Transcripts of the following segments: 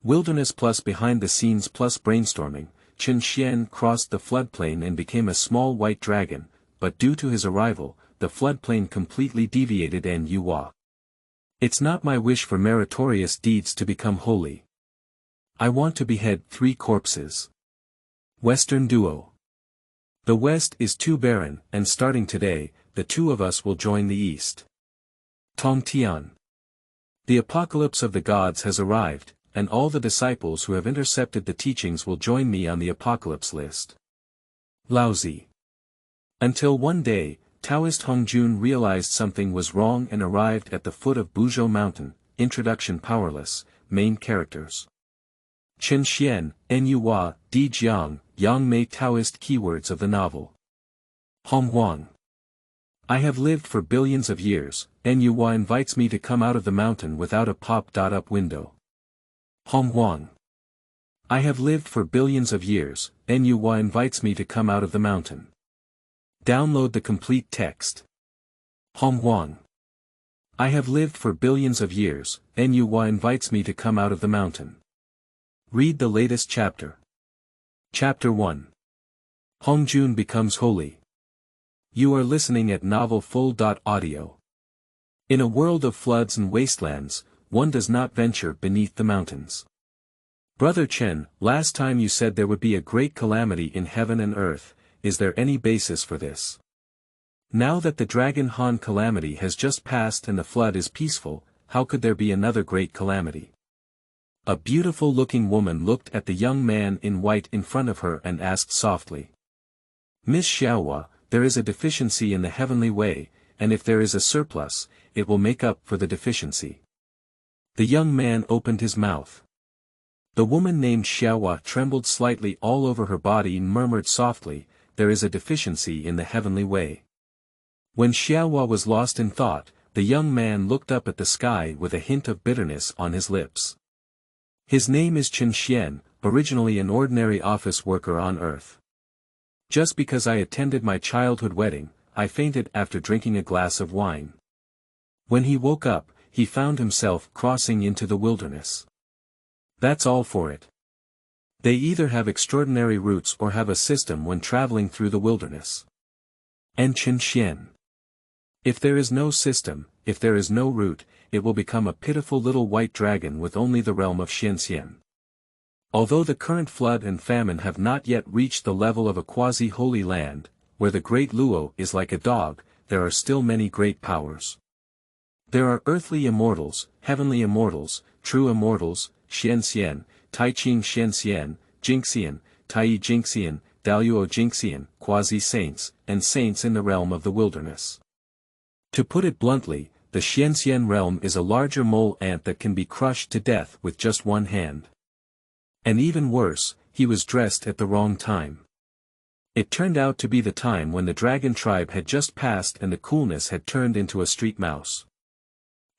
Wilderness plus behind the scenes plus brainstorming, Chen Xian crossed the floodplain and became a small white dragon, but due to his arrival, the floodplain completely deviated and Yuhua. It's not my wish for meritorious deeds to become holy. I want to behead 3 corpses. Western Duo. The West is too barren, and starting today, the 2 of us will join the East. Tong Tian. The apocalypse of the gods has arrived, and all the disciples who have intercepted the teachings will join me on the apocalypse list. Laozi. Until one day, Taoist Hongjun realized something was wrong and arrived at the foot of Buzhou Mountain. Introduction. Powerless, main characters. Chen Xian, Nyua, Di Jiang, Yang Mei. Taoist keywords of the novel. Honghuang. I have lived for billions of years, Nyua invites me to come out of the mountain without a pop-up window. Honghuang. I have lived for billions of years, Nyua invites me to come out of the mountain. Download the complete text. Honghuang. I have lived for billions of years, Nyua invites me to come out of the mountain. Read the latest chapter. Chapter 1. Hongjun becomes holy. You are listening at Novel Full.audio. In a world of floods and wastelands, one does not venture beneath the mountains. Brother Chen, last time you said there would be a great calamity in heaven and earth. Is there any basis for this? Now that the Dragon Han calamity has just passed and the flood is peaceful, how could there be another great calamity? A beautiful-looking woman looked at the young man in white in front of her and asked softly. Miss Xiaohua, there is a deficiency in the heavenly way, and if there is a surplus, it will make up for the deficiency. The young man opened his mouth. The woman named Xiaohua trembled slightly all over her body and murmured softly, there is a deficiency in the heavenly way. When Xiaohua was lost in thought, the young man looked up at the sky with a hint of bitterness on his lips. His name is Chen Xian, originally an ordinary office worker on earth. Just because I attended my childhood wedding, I fainted after drinking a glass of wine. When he woke up, he found himself crossing into the wilderness. That's all for it. They either have extraordinary routes or have a system when traveling through the wilderness. And Chen Xian. If there is no system, if there is no route, it will become a pitiful little white dragon with only the realm of Xianxian. Although the current flood and famine have not yet reached the level of a quasi-holy land, where the great Luo is like a dog, there are still many great powers. There are earthly immortals, heavenly immortals, true immortals, Xianxian, Taiqing Xianxian, Jingxian, Tai Jingxian, Daluo Jingxian, quasi-saints, and saints in the realm of the wilderness. To put it bluntly, the Xianxian realm is a larger mole ant that can be crushed to death with just one hand. And even worse, he was dressed at the wrong time. It turned out to be the time when the dragon tribe had just passed and the coolness had turned into a street mouse.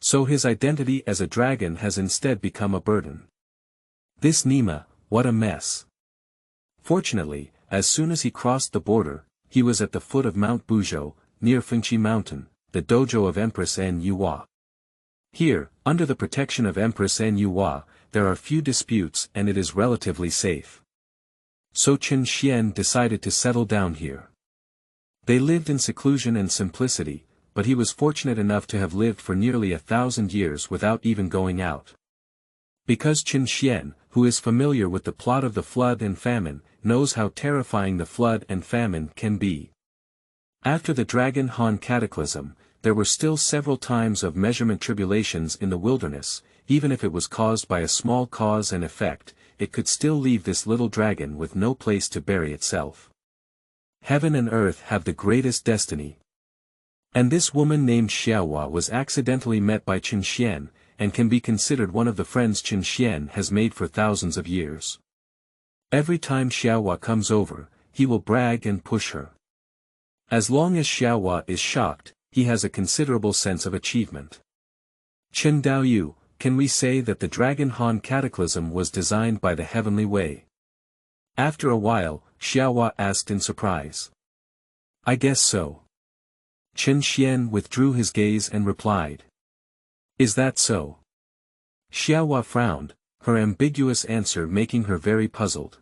So his identity as a dragon has instead become a burden. This Nima, what a mess. Fortunately, as soon as he crossed the border, he was at the foot of Mount Buzhou, near Fengqi Mountain, the dojo of Empress Nyua. Here, under the protection of Empress Nyua, there are few disputes and it is relatively safe. So Chen Xian decided to settle down here. They lived in seclusion and simplicity, but he was fortunate enough to have lived for nearly 1,000 years without even going out. Because Chen Xian, who is familiar with the plot of the flood and famine, knows how terrifying the flood and famine can be. After the Dragon Han cataclysm, there were still several times of measurement tribulations in the wilderness. Even if it was caused by a small cause and effect, it could still leave this little dragon with no place to bury itself. Heaven and earth have the greatest destiny. And this woman named Xiaohua was accidentally met by Chen Xian, and can be considered one of the friends Chen Xian has made for thousands of years. Every time Xiaohua comes over, he will brag and push her. As long as Xiaohua is shocked, he has a considerable sense of achievement. Chen Daoyu, can we say that the Dragon Han cataclysm was designed by the heavenly way? After a while, Xiaohua asked in surprise. I guess so. Chen Xian withdrew his gaze and replied. Is that so? Xiaohua frowned, her ambiguous answer making her very puzzled.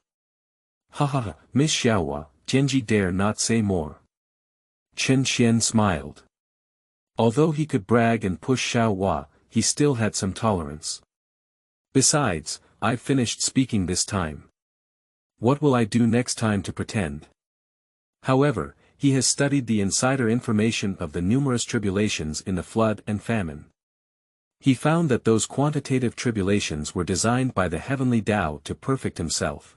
Ha ha ha, Miss Xiaohua, Genji dare not say more. Chen Xian smiled. Although he could brag and push Xiaohua, he still had some tolerance. Besides, I've finished speaking this time. What will I do next time to pretend? However, he has studied the insider information of the numerous tribulations in the flood and famine. He found that those quantitative tribulations were designed by the heavenly Tao to perfect himself.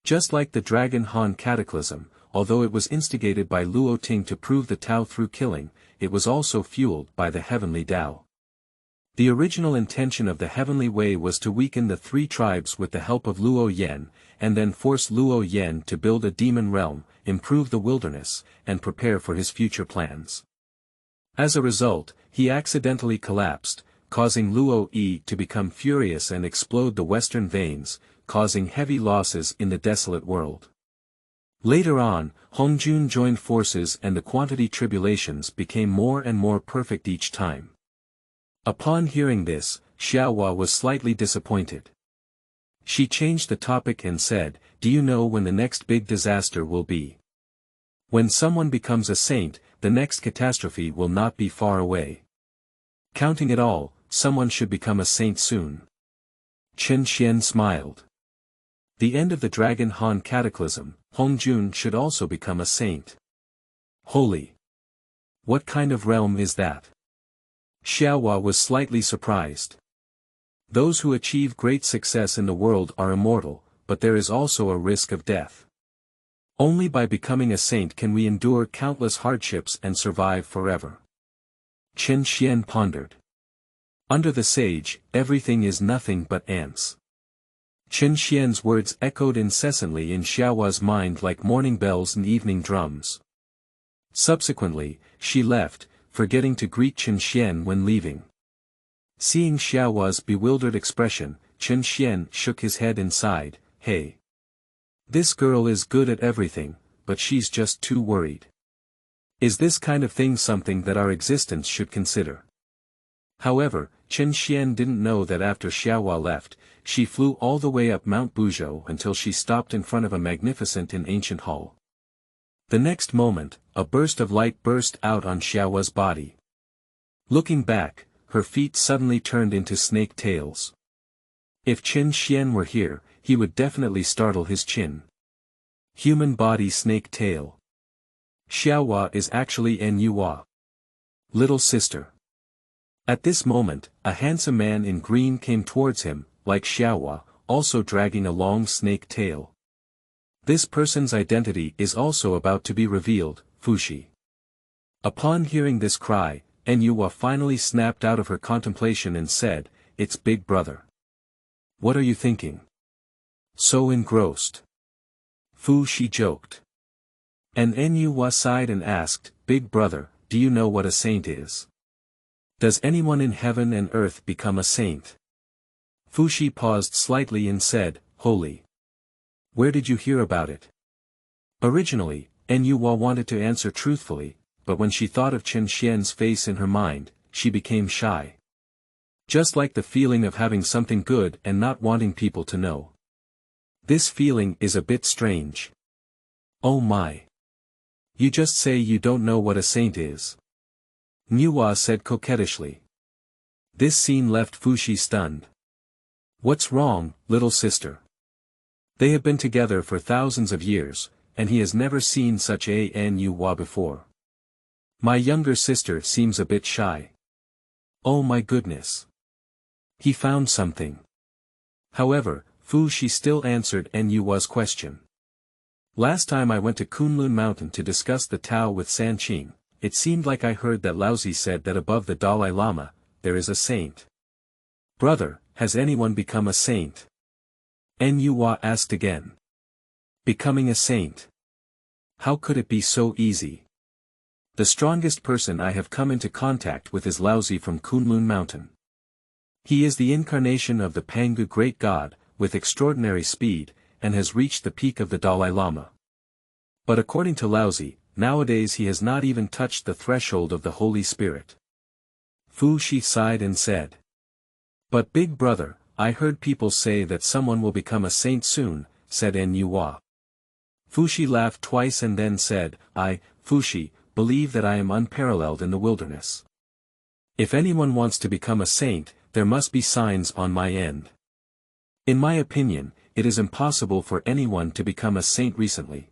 Just like the Dragon Han cataclysm, although it was instigated by Luo Ting to prove the Tao through killing, it was also fueled by the heavenly Tao. The original intention of the heavenly way was to weaken the three tribes with the help of Luo Yan, and then force Luo Yan to build a demon realm, improve the wilderness, and prepare for his future plans. As a result, he accidentally collapsed, causing Luo Yi to become furious and explode the western veins, causing heavy losses in the desolate world. Later on, Hongjun joined forces and the quantity tribulations became more and more perfect each time. Upon hearing this, Xiaohua was slightly disappointed. She changed the topic and said, "Do you know when the next big disaster will be? When someone becomes a saint, the next catastrophe will not be far away. Counting it all, someone should become a saint soon." Chen Xian smiled. The end of the Dragon Han cataclysm, Hongjun should also become a saint. Holy! What kind of realm is that? Xiaohua was slightly surprised. Those who achieve great success in the world are immortal, but there is also a risk of death. Only by becoming a saint can we endure countless hardships and survive forever. Chen Xian pondered. Under the sage, everything is nothing but ants. Chen Xian's words echoed incessantly in Xiaohua's mind like morning bells and evening drums. Subsequently, she left, forgetting to greet Chen Xian when leaving. Seeing Xiaohua's bewildered expression, Chen Xian shook his head and sighed, "Hey. This girl is good at everything, but she's just too worried. Is this kind of thing something that our existence should consider?" However, Chen Xian didn't know that after Xiaohua left, she flew all the way up Mount Buzhou until she stopped in front of a magnificent and ancient hall. The next moment, a burst of light burst out on Xiaohua's body. Looking back, her feet suddenly turned into snake tails. If Chen Xian were here, he would definitely startle his chin. Human body snake tail. Xiaohua is actually Nyua. Little sister. At this moment, a handsome man in green came towards him, like Xiaohua, also dragging a long snake tail. This person's identity is also about to be revealed, Fushi. Upon hearing this cry, Nyua finally snapped out of her contemplation and said, "It's Big Brother. What are you thinking? So engrossed." Fushi joked. And Nyua sighed and asked, "Big Brother, do you know what a saint is? Does anyone in heaven and earth become a saint?" Fushi paused slightly and said, "Holy. Where did you hear about it?" Originally, Nyua wanted to answer truthfully, but when she thought of Chen Xian's face in her mind, she became shy. Just like the feeling of having something good and not wanting people to know. This feeling is a bit strange. Oh my. You just say you don't know what a saint is. Nyua said coquettishly. This scene left Fushi stunned. What's wrong, little sister? They have been together for thousands of years, and he has never seen such a Nyua before. My younger sister seems a bit shy. Oh my goodness. He found something. However, Fushi still answered Nyua's question. Last time I went to Kunlun Mountain to discuss the Tao with Sanqing, it seemed like I heard that Laozi said that above the Dalai Lama, there is a saint. Brother, has anyone become a saint? Nyua asked again. Becoming a saint. How could it be so easy? The strongest person I have come into contact with is Laozi from Kunlun Mountain. He is the incarnation of the Pangu great god, with extraordinary speed, and has reached the peak of the Dalai Lama. But according to Laozi, nowadays he has not even touched the threshold of the Holy Spirit. Fushi sighed and said. But Big Brother, I heard people say that someone will become a saint soon, said Nyua. Fushi laughed twice and then said, I, Fushi, believe that I am unparalleled in the wilderness. If anyone wants to become a saint, there must be signs on my end. In my opinion, it is impossible for anyone to become a saint recently.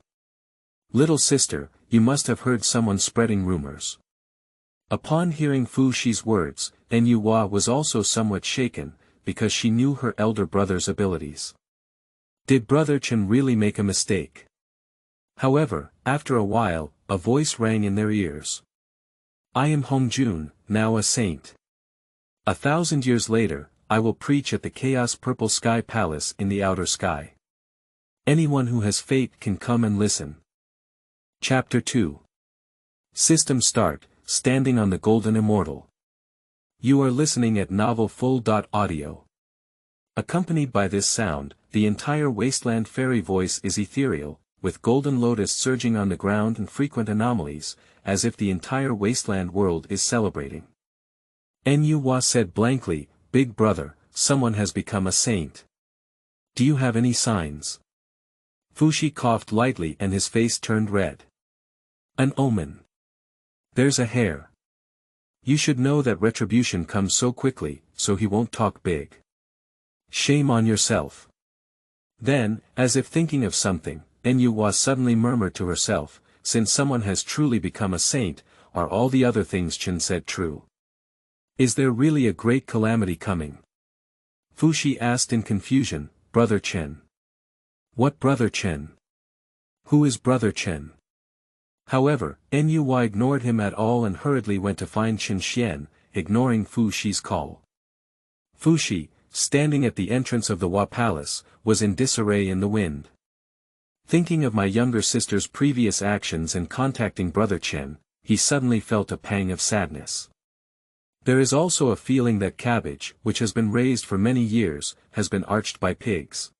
Little sister, you must have heard someone spreading rumors. Upon hearing Fushi's words, Nyua was also somewhat shaken, because she knew her elder brother's abilities. Did Brother Chen really make a mistake? However, after a while, a voice rang in their ears. I am Hongjun, now a saint. 1,000 years later, I will preach at the Chaos Purple Sky Palace in the outer sky. Anyone who has faith can come and listen. Chapter 2. System Start, Standing on the Golden Immortal. You are listening at Novel Full.audio. Accompanied by this sound, the entire wasteland fairy voice is ethereal, with golden lotus surging on the ground and frequent anomalies, as if the entire wasteland world is celebrating. Nyua said blankly, Big brother, someone has become a saint. Do you have any signs? Fushi coughed lightly and his face turned red. An omen. There's a hair. You should know that retribution comes so quickly, so he won't talk big. Shame on yourself. Then, as if thinking of something, Nyua suddenly murmured to herself, since someone has truly become a saint, are all the other things Chen said true? Is there really a great calamity coming? Fushi asked in confusion, Brother Chen. What Brother Chen? Who is Brother Chen? However, Nyua ignored him at all and hurriedly went to find Chen Xian, ignoring Fushi's call. Fushi, standing at the entrance of the Hua Palace, was in disarray in the wind. Thinking of my younger sister's previous actions and contacting Brother Chen, he suddenly felt a pang of sadness. There is also a feeling that cabbage, which has been raised for many years, has been arched by pigs.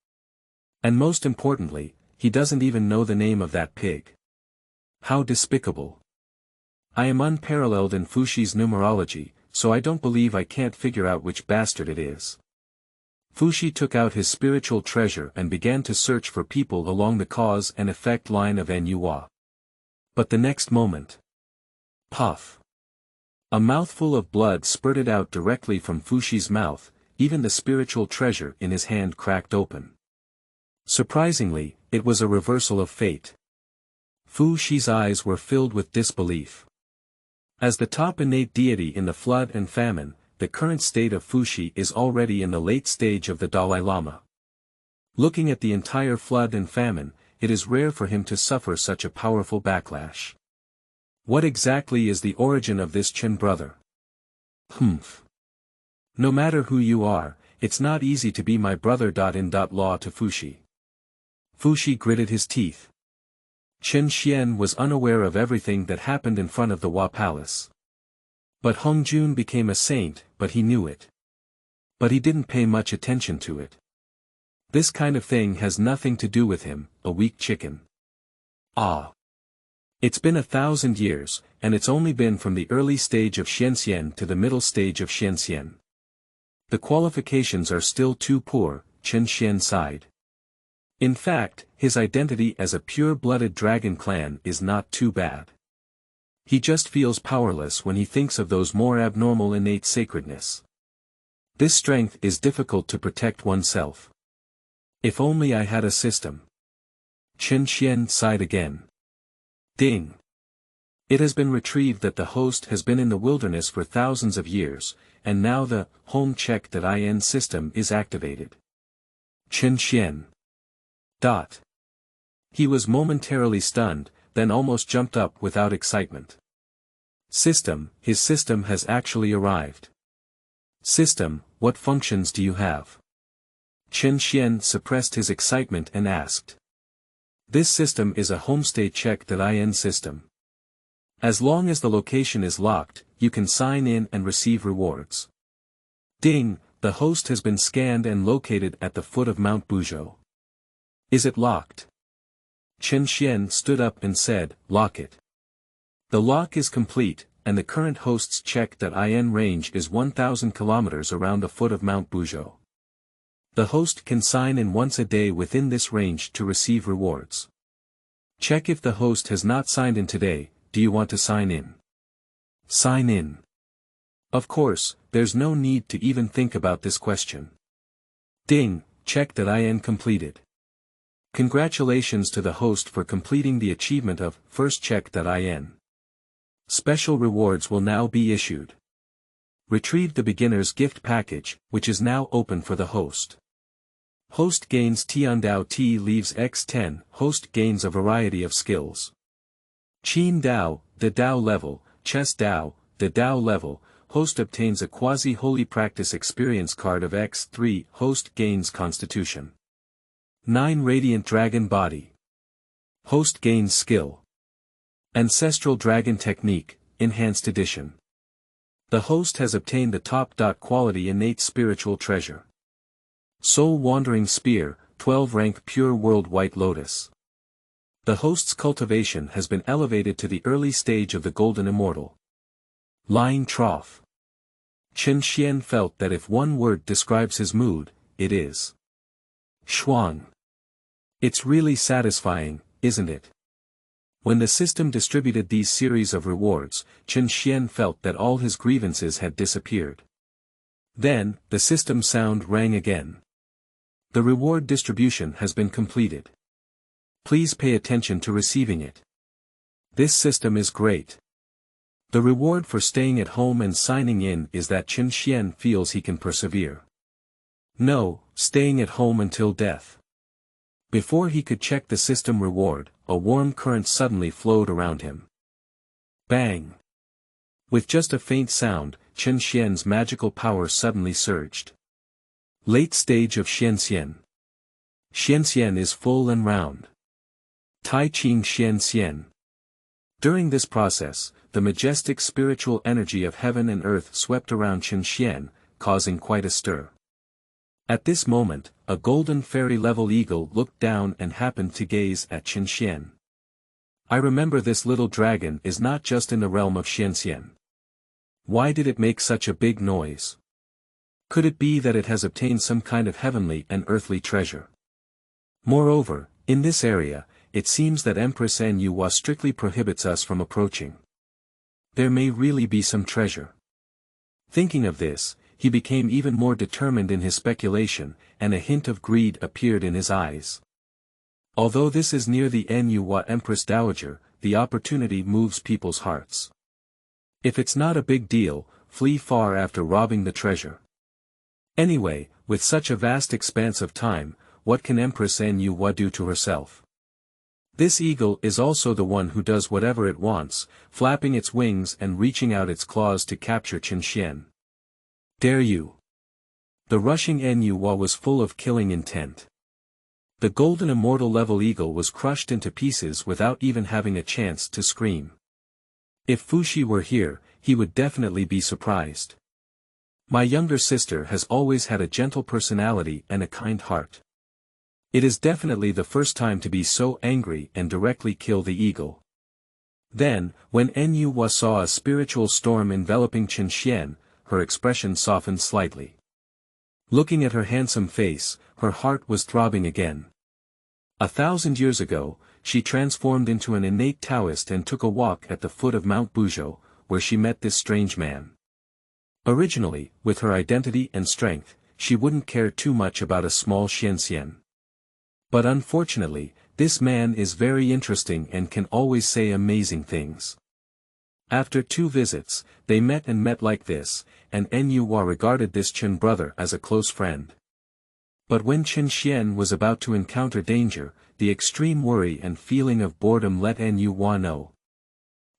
And most importantly, he doesn't even know the name of that pig. How despicable. I am unparalleled in Fushi's numerology, so I don't believe I can't figure out which bastard it is. Fushi took out his spiritual treasure and began to search for people along the cause and effect line of Nyua. But the next moment. Puff. A mouthful of blood spurted out directly from Fushi's mouth, even the spiritual treasure in his hand cracked open. Surprisingly, it was a reversal of fate. Fushi's eyes were filled with disbelief. As the top innate deity in the flood and famine, the current state of Fushi is already in the late stage of the Dalai Lama. Looking at the entire flood and famine, it is rare for him to suffer such a powerful backlash. What exactly is the origin of this Chen brother? Humph. No matter who you are, it's not easy to be my brother. Law to Fushi. Fushi gritted his teeth. Chen Xian was unaware of everything that happened in front of the Hua Palace. But Hongjun became a saint, but he knew it. But he didn't pay much attention to it. This kind of thing has nothing to do with him, a weak chicken. Ah. It's been 1,000 years, and it's only been from the early stage of Xianxian to the middle stage of Xianxian. The qualifications are still too poor, Chen Xian sighed. In fact, his identity as a pure-blooded dragon clan is not too bad. He just feels powerless when he thinks of those more abnormal innate sacredness. This strength is difficult to protect oneself. If only I had a system. Chen Xian sighed again. Ding. It has been retrieved that the host has been in the wilderness for thousands of years, and now the home check.in system is activated. Chen Xian. He was momentarily stunned, then almost jumped up without excitement. System, his system has actually arrived. System, what functions do you have? Chen Xian suppressed his excitement and asked. This system is a homestay check.in system. As long as the location is locked, you can sign in and receive rewards. Ding, the host has been scanned and located at the foot of Mount Buzhou. Is it locked? Chen Xian stood up and said, lock it. The lock is complete, and the current host's check.in range is 1,000 kilometers around the foot of Mount Buzhou. The host can sign in once a day within this range to receive rewards. Check if the host has not signed in today. Do you want to sign in? Sign in. Of course, there's no need to even think about this question. Ding, check that IN completed. Congratulations to the host for completing the achievement of first check.in. Special rewards will now be issued. Retrieve the beginner's gift package, which is now open for the host. Host gains Tiandao T leaves X10. Host gains a variety of skills. Qin Dao, the Dao level, Chess Dao, the Dao level. Host obtains a quasi-holy practice experience card of X3. Host gains Constitution. 9 Radiant Dragon Body. Host gains skill. Ancestral Dragon Technique, Enhanced Edition. The host has obtained the top quality innate spiritual treasure. Soul Wandering Spear, 12 rank Pure World White Lotus. The host's cultivation has been elevated to the early stage of the Golden Immortal. Lying Trough. Chen Xian felt that if one word describes his mood, it is Shuang. It's really satisfying, isn't it? When the system distributed these series of rewards, Chen Xian felt that all his grievances had disappeared. Then, the system sound rang again. The reward distribution has been completed. Please pay attention to receiving it. This system is great. The reward for staying at home and signing in is that Chen Xian feels he can persevere. No, staying at home until death. Before he could check the system reward, a warm current suddenly flowed around him. Bang! With just a faint sound, Chen Xian's magical power suddenly surged. Late stage of Xianxian. Xianxian is full and round. Tai Ching Xianxian. During this process, the majestic spiritual energy of heaven and earth swept around Chen Xian, causing quite a stir. At this moment, a golden fairy-level eagle looked down and happened to gaze at Chen Xian. I remember this little dragon is not just in the realm of Xianxian. Why did it make such a big noise? Could it be that it has obtained some kind of heavenly and earthly treasure? Moreover, in this area, it seems that Empress Nyuwa strictly prohibits us from approaching. There may really be some treasure. Thinking of this, he became even more determined in his speculation, and a hint of greed appeared in his eyes. Although this is near the Nyuwa Empress Dowager, the opportunity moves people's hearts. If it's not a big deal, flee far after robbing the treasure. Anyway, with such a vast expanse of time, what can Empress Nyuwa do to herself? This eagle is also the one who does whatever it wants, flapping its wings and reaching out its claws to capture Chen Xian. Dare you! The rushing Nyuwa was full of killing intent. The golden immortal level eagle was crushed into pieces without even having a chance to scream. If Fuxi were here, he would definitely be surprised. My younger sister has always had a gentle personality and a kind heart. It is definitely the first time to be so angry and directly kill the eagle. Then, when Nyuwa saw a spiritual storm enveloping Chen Xian, her expression softened slightly. Looking at her handsome face, her heart was throbbing again. 1,000 years ago, she transformed into an innate Taoist and took a walk at the foot of Mount Buzhou, where she met this strange man. Originally, with her identity and strength, she wouldn't care too much about a small Xianxian. But unfortunately, this man is very interesting and can always say amazing things. After 2 visits, they met like this, and Nyuwa regarded this Chen brother as a close friend. But when Chen Xian was about to encounter danger, the extreme worry and feeling of boredom let Nyuwa know.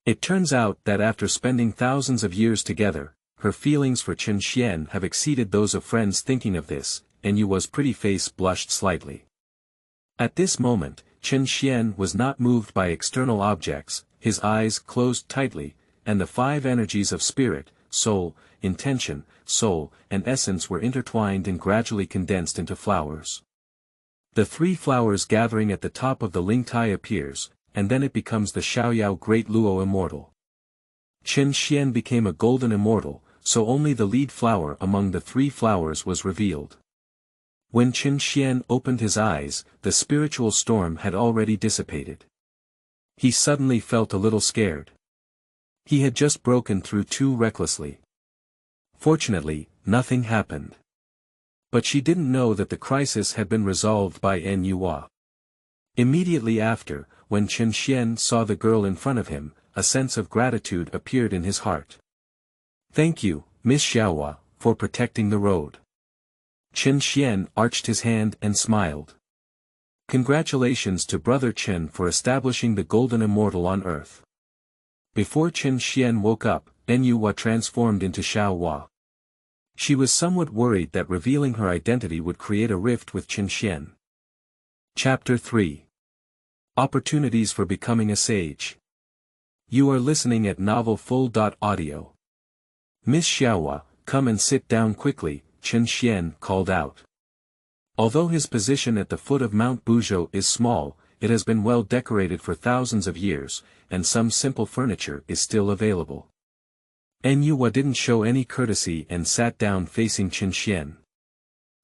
It turns out that after spending thousands of years together, her feelings for Chen Xian have exceeded those of friends. Thinking of this, Nyuwa's pretty face blushed slightly. At this moment, Chen Xian was not moved by external objects, his eyes closed tightly, and the 5 energies of spirit, soul, intention, soul, and essence were intertwined and gradually condensed into flowers. The 3 flowers gathering at the top of the Lingtai appears, and then it becomes the Xiaoyao Great Luo Immortal. Chen Xian became a golden immortal, so only the lead flower among the 3 flowers was revealed. When Qin Xian opened his eyes, the spiritual storm had already dissipated. He suddenly felt a little scared. He had just broken through too recklessly. Fortunately, nothing happened. But she didn't know that the crisis had been resolved by Nyua. Immediately after, when Qin Xian saw the girl in front of him, a sense of gratitude appeared in his heart. "Thank you, Miss Xiaohua, for protecting the road." Qin Xian arched his hand and smiled. "Congratulations to Brother Chen for establishing the Golden Immortal on Earth." Before Qin Xian woke up, Nyua transformed into Xiaohua. She was somewhat worried that revealing her identity would create a rift with Qin Xian. Chapter 3. Opportunities for Becoming a Sage. You are listening at novelfull.audio. "Miss Xiaohua, come and sit down quickly," Qin Xian called out. Although his position at the foot of Mount Buzhou is small, it has been well decorated for thousands of years, and some simple furniture is still available. Nyua didn't show any courtesy and sat down facing Qin Xian.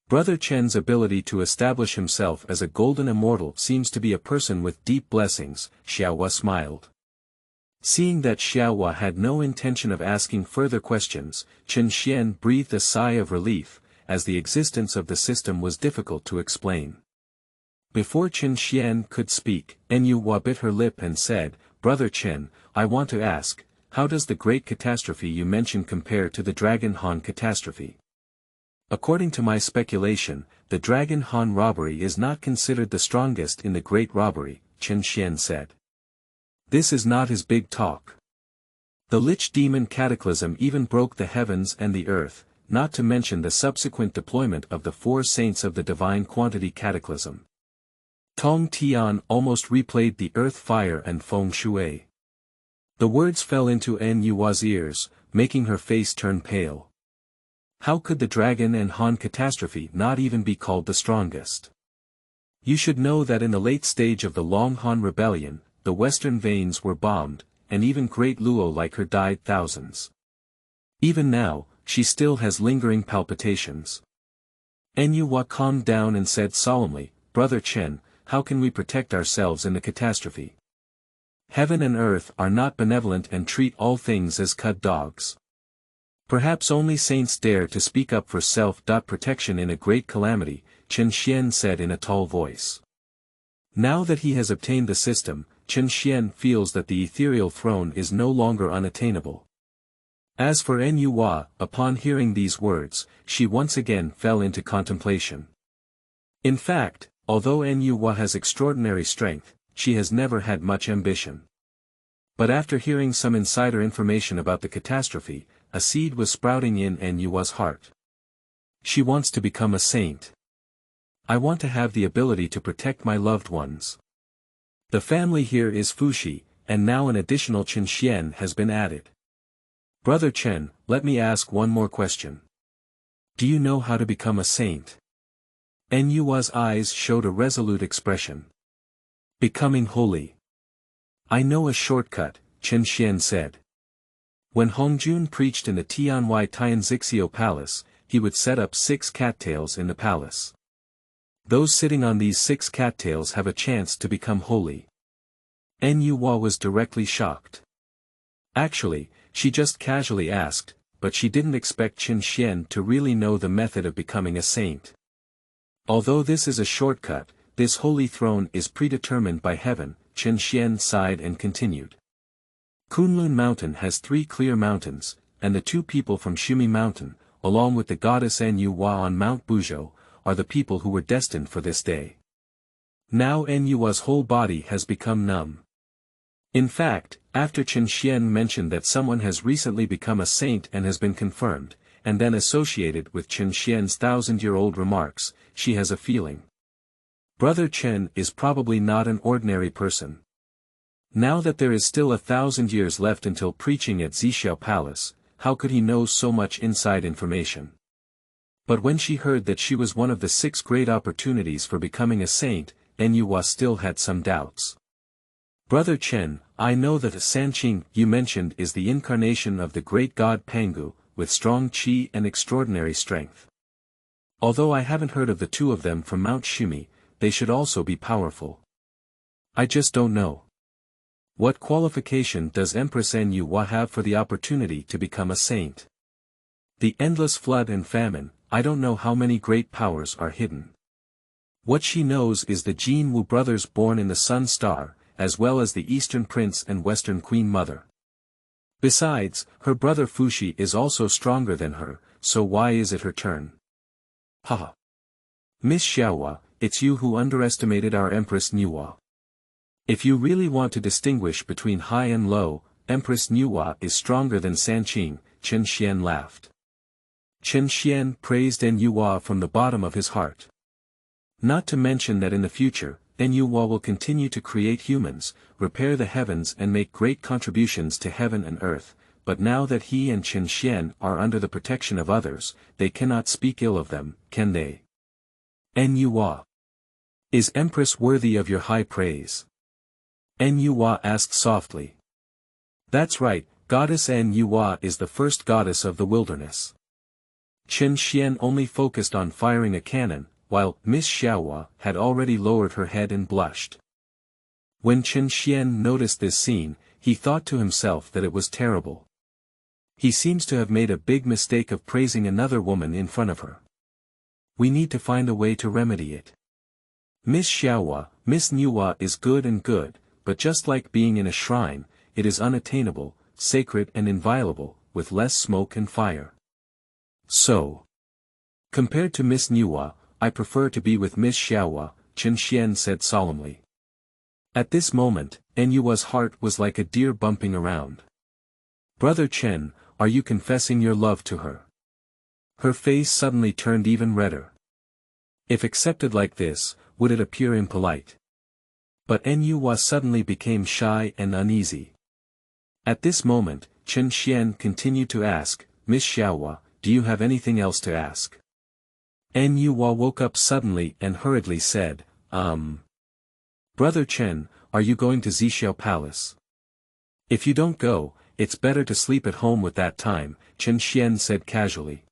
Brother Chen's ability to establish himself as a golden immortal seems to be a person with deep blessings, Xiaohua smiled. Seeing that Xiaohua had no intention of asking further questions, Qin Xian breathed a sigh of relief, as the existence of the system was difficult to explain. Before Qin Xian could speak, Nyua bit her lip and said, "Brother Chen, I want to ask, how does the great catastrophe you mentioned compare to the Dragon Han catastrophe?" "According to my speculation, the Dragon Han robbery is not considered the strongest in the great robbery," Qin Xian said. "This is not his big talk. The Lich Demon Cataclysm even broke the heavens and the earth, not to mention the subsequent deployment of the 4 saints of the Divine Quantity Cataclysm. Tong Tian almost replayed the earth fire and feng shui." The words fell into Nyua's ears, making her face turn pale. How could the Dragon and Han catastrophe not even be called the strongest? You should know that in the late stage of the Long Han Rebellion, the western veins were bombed, and even great Luo like her died thousands. Even now, she still has lingering palpitations. Nyua calmed down and said solemnly, "Brother Chen, how can we protect ourselves in the catastrophe? Heaven and earth are not benevolent and treat all things as cud dogs. Perhaps only saints dare to speak up for self-protection in a great calamity," Qin Xian said in a tall voice. Now that he has obtained the system, Qin Xian feels that the ethereal throne is no longer unattainable. As for Nyua, upon hearing these words, she once again fell into contemplation. In fact, although Nyua has extraordinary strength, she has never had much ambition. But after hearing some insider information about the catastrophe, a seed was sprouting in Nyua's heart. She wants to become a saint. "I want to have the ability to protect my loved ones. The family here is Fuxi, and now an additional Qin Xian has been added. Brother Chen, let me ask one more question. Do you know how to become a saint?" Nyua's eyes showed a resolute expression. "Becoming holy. I know a shortcut," Qin Xian said. When Hongjun preached in the Tianwai Tianzixio Palace, he would set up 6 cattails in the palace. Those sitting on these 6 cattails have a chance to become holy. Nyua was directly shocked. Actually, she just casually asked, but she didn't expect Qin Xian to really know the method of becoming a saint. Although this is a shortcut, this holy throne is predetermined by heaven, Qin Xian sighed and continued. Kunlun Mountain has 3 clear mountains, and the 2 people from Shumi Mountain, along with the goddess Nyua on Mount Buzhou, are the people who were destined for this day. Now Nyua's whole body has become numb. In fact, after Qin Xian mentioned that someone has recently become a saint and has been confirmed, and then associated with Qin Xian's 1,000-year-old remarks, she has a feeling. Brother Chen is probably not an ordinary person. Now that there is still 1,000 years left until preaching at Zixiao Palace, how could he know so much inside information? But when she heard that she was one of the 6 great opportunities for becoming a saint, Nyua still had some doubts. Brother Chen, I know that Sanqing you mentioned is the incarnation of the great god Pangu, with strong qi and extraordinary strength. Although I haven't heard of the two of them from Mount Shimi, they should also be powerful. I just don't know. What qualification does Empress Nyuwa have for the opportunity to become a saint? The endless flood and famine, I don't know how many great powers are hidden. What she knows is the Jin Wu brothers born in the Sun Star, as well as the Eastern Prince and Western Queen Mother. Besides, her brother Fushi is also stronger than her, so why is it her turn? Haha. Miss Xiaohua, it's you who underestimated our Empress Nyuwa. If you really want to distinguish between high and low, Empress Nyuwa is stronger than Sanqing, Chen Xian laughed. Chen Xian praised Nyuwa from the bottom of his heart. Not to mention that in the future, Nyuwa will continue to create humans, repair the heavens and make great contributions to heaven and earth, but now that he and Chen Xian are under the protection of others, they cannot speak ill of them, can they? Nyuwa. Is Empress worthy of your high praise? Nyuwa asked softly. That's right, Goddess Nyuwa is the first goddess of the wilderness. Chen Xian only focused on firing a cannon, while Miss Xiaohua had already lowered her head and blushed. When Chen Xian noticed this scene, he thought to himself that it was terrible. He seems to have made a big mistake of praising another woman in front of her. We need to find a way to remedy it. Miss Xiaohua, Miss Nyuwa is good, but just like being in a shrine, it is unattainable, sacred and inviolable, with less smoke and fire. So, compared to Miss Nyuwa, I prefer to be with Miss Xiaohua, Chen Xian said solemnly. At this moment, Nyuwa's heart was like a deer bumping around. Brother Chen, are you confessing your love to her? Her face suddenly turned even redder. If accepted like this, would it appear impolite? But Nyuwa suddenly became shy and uneasy. At this moment, Chen Xian continued to ask, Miss Xiaohua, do you have anything else to ask? Nyuwa woke up suddenly and hurriedly said, Brother Chen, are you going to Zixiao Palace? If you don't go, it's better to sleep at home with that time, Chen Xian said casually.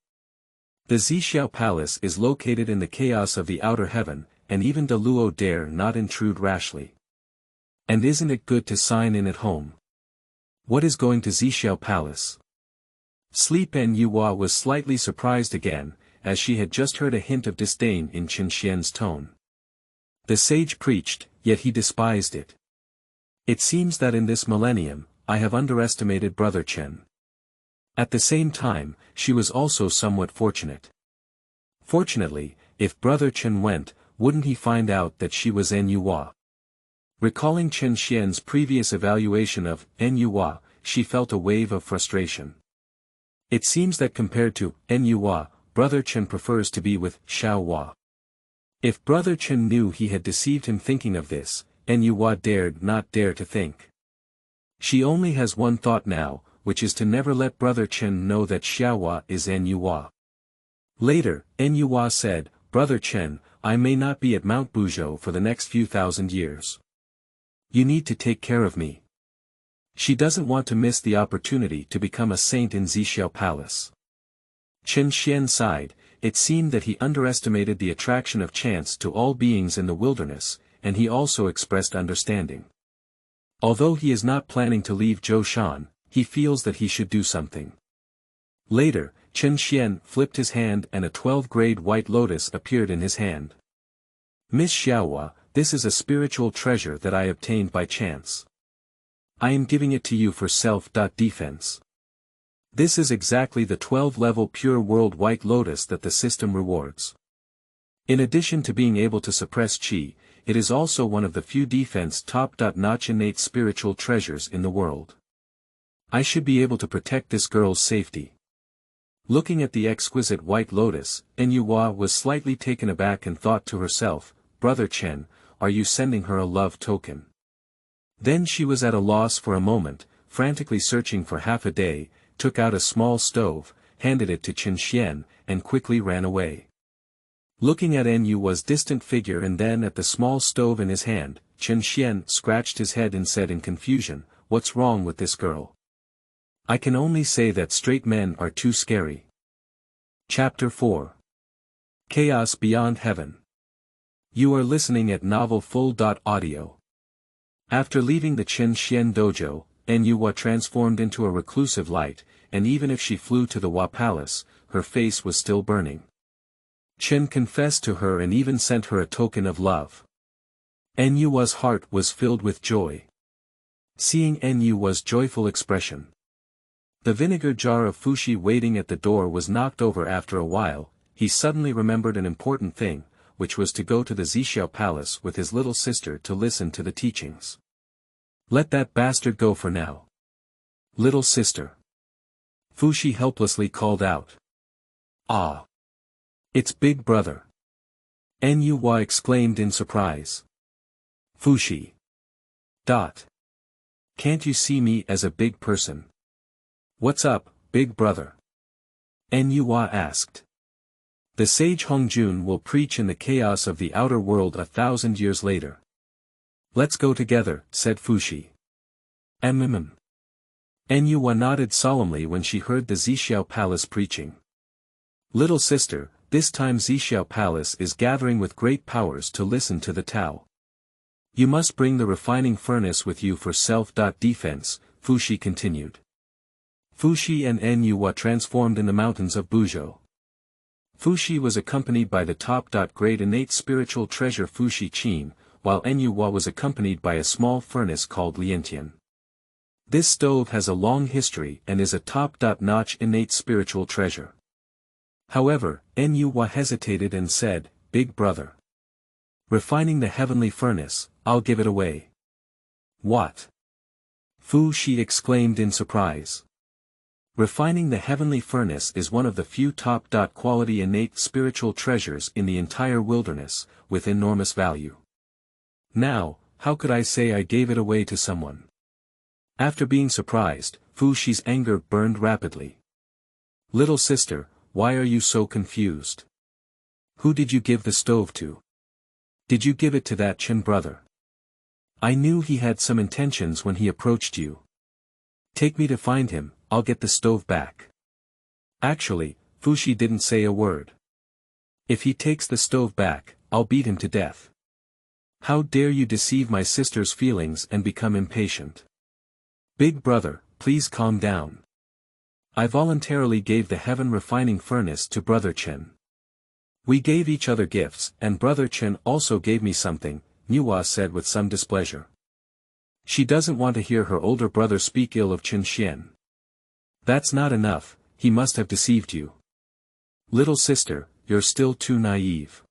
The Zixiao Palace is located in the chaos of the outer heaven, and even De Luo dare not intrude rashly. And isn't it good to sign in at home? What is going to Zixiao Palace? Sleep Nyuwa was slightly surprised again, as she had just heard a hint of disdain in Chen Xian's tone. The sage preached, yet he despised it. It seems that in this millennium, I have underestimated Brother Chen. At the same time, she was also somewhat fortunate. Fortunately, if Brother Chen went, wouldn't he find out that she was Nyuwa? Recalling Chen Xian's previous evaluation of Nyuwa, she felt a wave of frustration. It seems that compared to Nyuwa, Brother Chen prefers to be with Xiaohua. If Brother Chen knew he had deceived him thinking of this, Nyuwa dared not dare to think. She only has one thought now, which is to never let Brother Chen know that Xiaohua is Nyuwa. Later, Nyuwa said, Brother Chen, I may not be at Mount Buzhou for the next few thousand years. You need to take care of me. She doesn't want to miss the opportunity to become a saint in Zixiao Palace. Chen Xian sighed. It seemed that he underestimated the attraction of chance to all beings in the wilderness, and he also expressed understanding. Although he is not planning to leave Zhoushan, he feels that he should do something. Later, Chen Xian flipped his hand and a 12-grade white lotus appeared in his hand. Miss Xiaohua, this is a spiritual treasure that I obtained by chance. I am giving it to you for self-defense. This is exactly the 12-level pure world white lotus that the system rewards. In addition to being able to suppress qi, it is also one of the few defense top-notch innate spiritual treasures in the world. I should be able to protect this girl's safety. Looking at the exquisite white lotus, Nyuwa was slightly taken aback and thought to herself, Brother Chen, are you sending her a love token? Then she was at a loss for a moment, frantically searching for half a day, took out a small stove, handed it to Chen Xian, and quickly ran away. Looking at Nyuwa's distant figure and then at the small stove in his hand, Chen Xian scratched his head and said in confusion, What's wrong with this girl? I can only say that straight men are too scary. Chapter 4 Chaos Beyond Heaven. You are listening at Novel Full. Audio. After leaving the Qin Xian dojo, Yuhua transformed into a reclusive light, and even if she flew to the Hua Palace, her face was still burning. Qin confessed to her and even sent her a token of love. Yuhua's heart was filled with joy. Seeing Yuhua's joyful expression, the vinegar jar of Fushi waiting at the door was knocked over. After a while, he suddenly remembered an important thing, which was to go to the Zixiao Palace with his little sister to listen to the teachings. Let that bastard go for now. Little sister. Fushi helplessly called out. Ah. It's Big Brother. Yuhua exclaimed in surprise. Fushi. Can't you see me as a big person? What's up, Big Brother? Yuhua asked. The sage Hongjun will preach in the chaos of the outer world 1,000 years later. Let's go together, said Fushi. Yuhua nodded solemnly when she heard the Zixiao Palace preaching. Little sister, this time Zixiao Palace is gathering with great powers to listen to the Tao. You must bring the refining furnace with you for self-defense, Fushi continued. Fushi and Yuhua transformed in the mountains of Buzhou. Fushi was accompanied by the top-grade innate spiritual treasure Fushi Qin, while Yuhua was accompanied by a small furnace called Liantian. This stove has a long history and is a top-notch innate spiritual treasure. However, Yuhua hesitated and said, Big Brother. Refining the heavenly furnace, I'll give it away. What? Fushi exclaimed in surprise. Refining the heavenly furnace is one of the few top-quality innate spiritual treasures in the entire wilderness, with enormous value. Now, how could I say I gave it away to someone? After being surprised, Fushi's anger burned rapidly. Little sister, why are you so confused? Who did you give the stove to? Did you give it to that Qin brother? I knew he had some intentions when he approached you. Take me to find him, I'll get the stove back. Actually, Fushi didn't say a word. If he takes the stove back, I'll beat him to death. How dare you deceive my sister's feelings and become impatient? Big Brother, please calm down. I voluntarily gave the heaven refining furnace to Brother Qin. We gave each other gifts, and Brother Qin also gave me something, Yuhua said with some displeasure. She doesn't want to hear her older brother speak ill of Qin Xian. That's not enough, he must have deceived you. Little sister, you're still too naive.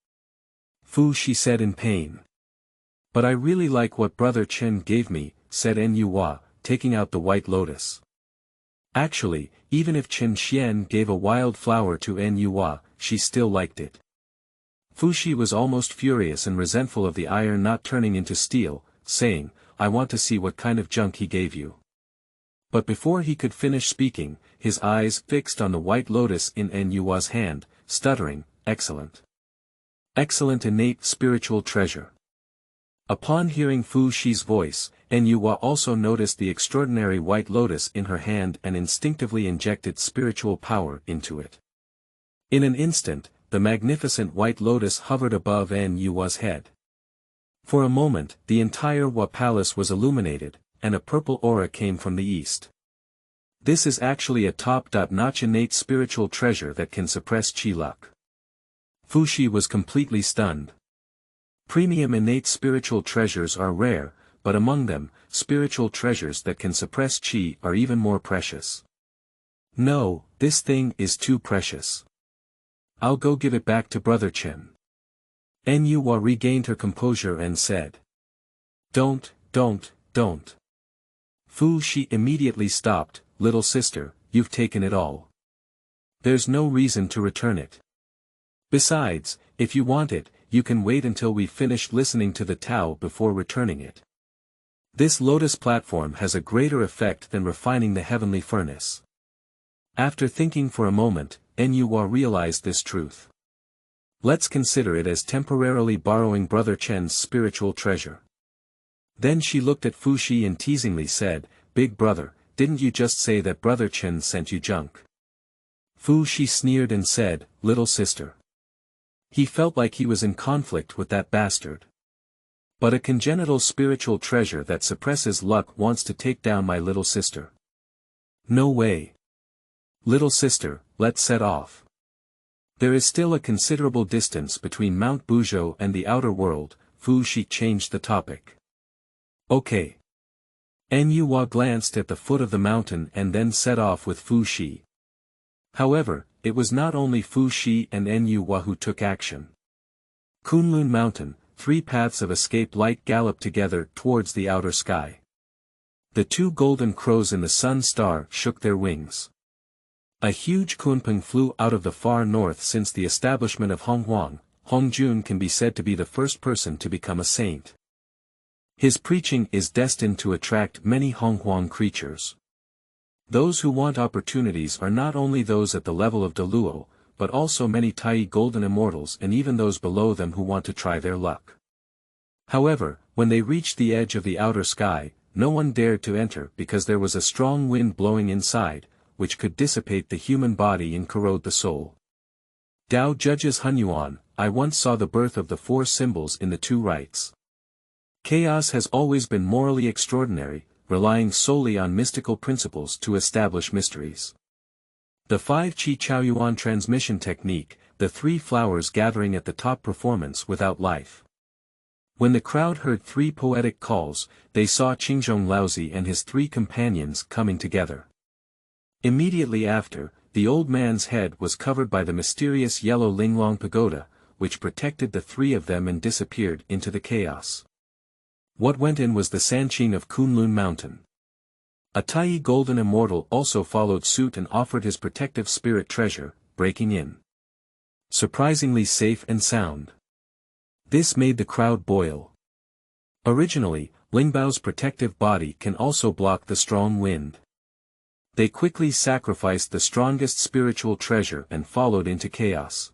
Fushi said in pain. But I really like what Brother Qin gave me, said Yuhua, taking out the white lotus. Actually, even if Qin Xian gave a wild flower to Yuhua, she still liked it. Fushi was almost furious and resentful of the iron not turning into steel, saying, I want to see what kind of junk he gave you. But before he could finish speaking, his eyes fixed on the white lotus in Yuhua's hand, stuttering, excellent. Excellent innate spiritual treasure. Upon hearing Fushi's voice, Yuhua also noticed the extraordinary white lotus in her hand and instinctively injected spiritual power into it. In an instant, the magnificent white lotus hovered above Yuhua's head. For a moment, the entire Hua Palace was illuminated, and a purple aura came from the east. This is actually a top-notch innate spiritual treasure that can suppress chi luck. Fushi was completely stunned. Premium innate spiritual treasures are rare, but among them, spiritual treasures that can suppress chi are even more precious. No, this thing is too precious. I'll go give it back to Brother Qin. Yuhua regained her composure and said. Don't. Fushi immediately stopped, little sister, you've taken it all. There's no reason to return it. Besides, if you want it, you can wait until we finish listening to the Tao before returning it. This lotus platform has a greater effect than refining the heavenly furnace. After thinking for a moment, Yuhua realized this truth. Let's consider it as temporarily borrowing Brother Chen's spiritual treasure. Then she looked at Fushi and teasingly said, Big Brother, didn't you just say that Brother Chen sent you junk? Fushi sneered and said, Little sister. He felt like he was in conflict with that bastard. But a congenital spiritual treasure that suppresses luck wants to take down my little sister. No way. Little sister, let's set off. There is still a considerable distance between Mount Buzhou and the outer world. Fu Shi changed the topic. Okay. Nyuhua glanced at the foot of the mountain and then set off with Fu Shi. However, it was not only Fu Shi and Nyuhua who took action. Kunlun Mountain, 3 paths of escape light galloped together towards the outer sky. The 2 golden crows in the sun star shook their wings. A huge kunpeng flew out of the far north. Since the establishment of Honghuang, Hongjun can be said to be the first person to become a saint. His preaching is destined to attract many Honghuang creatures. Those who want opportunities are not only those at the level of Deluo, but also many Tai golden immortals and even those below them who want to try their luck. However, when they reached the edge of the outer sky, no one dared to enter because there was a strong wind blowing inside, which could dissipate the human body and corrode the soul. Tao judges Hunyuan, I once saw the birth of the 4 symbols in the 2 rites. Chaos has always been morally extraordinary, relying solely on mystical principles to establish mysteries. The 5 Qi Chaoyuan transmission technique, the 3 flowers gathering at the top performance without life. When the crowd heard 3 poetic calls, they saw Qingzhong Laozi and his 3 companions coming together. Immediately after, the old man's head was covered by the mysterious yellow Linglong pagoda, which protected the 3 of them and disappeared into the chaos. What went in was the Sanqing of Kunlun Mountain. A Tai golden immortal also followed suit and offered his protective spirit treasure, breaking in. Surprisingly safe and sound. This made the crowd boil. Originally, Lingbao's protective body can also block the strong wind. They quickly sacrificed the strongest spiritual treasure and followed into chaos.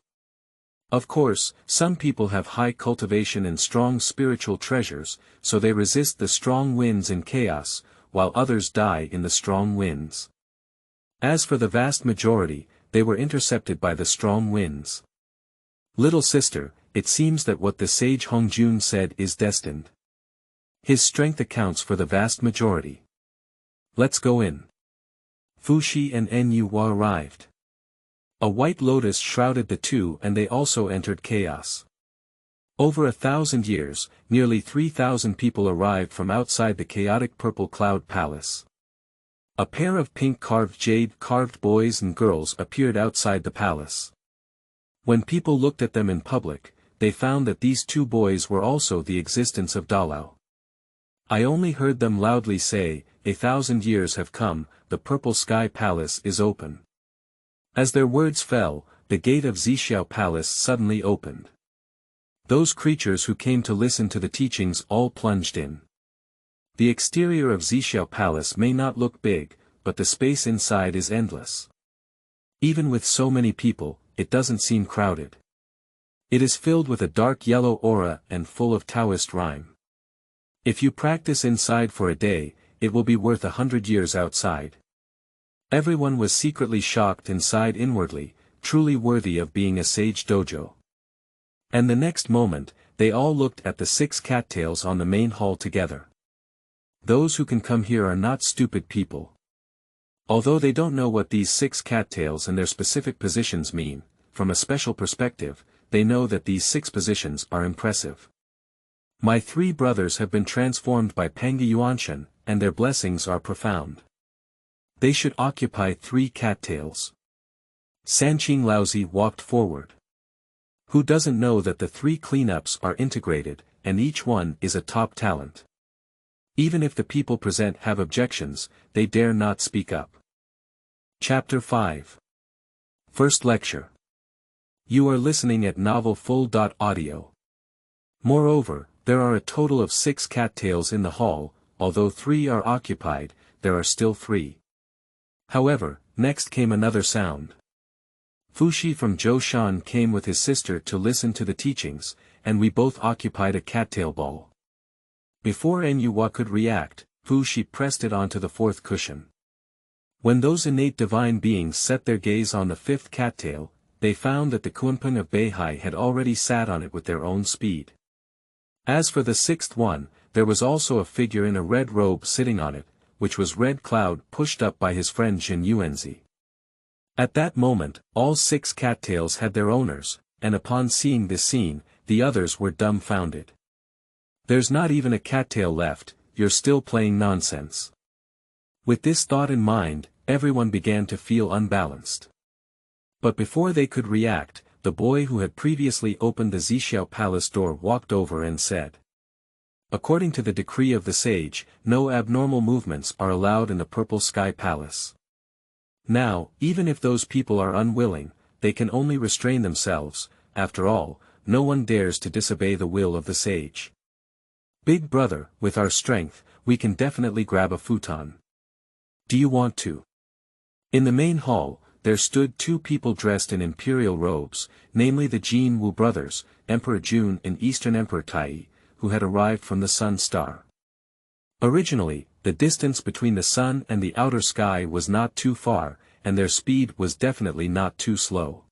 Of course, some people have high cultivation and strong spiritual treasures, so they resist the strong winds and chaos, while others die in the strong winds. As for the vast majority, they were intercepted by the strong winds. Little sister, it seems that what the sage Hongjun said is destined. His strength accounts for the vast majority. Let's go in. Fu Shi and Nyuhua arrived. A white lotus shrouded the 2 and they also entered chaos. Over 1,000 years, nearly 3,000 people arrived from outside the chaotic purple cloud palace. A pair of pink-carved jade-carved boys and girls appeared outside the palace. When people looked at them in public, they found that these 2 boys were also the existence of Dalao. I only heard them loudly say, 1,000 years have come, the purple sky palace is open. As their words fell, the gate of Zixiao Palace suddenly opened. Those creatures who came to listen to the teachings all plunged in. The exterior of Zixiao Palace may not look big, but the space inside is endless. Even with so many people, it doesn't seem crowded. It is filled with a dark yellow aura and full of Taoist rhyme. If you practice inside for a day, it will be worth 100 years outside. Everyone was secretly shocked and sighed inwardly, truly worthy of being a sage dojo. And the next moment, they all looked at the 6 cattails on the main hall together. Those who can come here are not stupid people. Although they don't know what these 6 cattails and their specific positions mean, from a special perspective, they know that these 6 positions are impressive. My 3 brothers have been transformed by Pangi Yuanshan, and their blessings are profound. They should occupy 3 cattails. Sanqing Laozi walked forward. Who doesn't know that the 3 cleanups are integrated, and each one is a top talent? Even if the people present have objections, they dare not speak up. Chapter 5. First Lecture. You are listening at novelfull.audio. Moreover, there are a total of 6 cattails in the hall, although 3 are occupied, there are still 3. However, next came another sound. Fu Shi from Zhoushan came with his sister to listen to the teachings, and we both occupied a cattail ball. Before Nyuhua could react, Fu Shi pressed it onto the 4th cushion. When those innate divine beings set their gaze on the 5th cattail, they found that the Kunpeng of Beihai had already sat on it with their own speed. As for the sixth one, there was also a figure in a red robe sitting on it, which was Red Cloud pushed up by his friend Jin Yuanzi. At that moment, all 6 cattails had their owners, and upon seeing this scene, the others were dumbfounded. There's not even a cattail left, you're still playing nonsense. With this thought in mind, everyone began to feel unbalanced. But before they could react, the boy who had previously opened the Zixiao Palace door walked over and said, "According to the decree of the sage, no abnormal movements are allowed in the Purple Sky Palace. Now, even if those people are unwilling, they can only restrain themselves. After all, no one dares to disobey the will of the sage. Big brother, with our strength, we can definitely grab a futon. Do you want to?" In the main hall, there stood 2 people dressed in imperial robes, namely the Jin Wu brothers, Emperor Jun and Eastern Emperor Tai, who had arrived from the Sun Star. Originally, the distance between the sun and the outer sky was not too far, and their speed was definitely not too slow.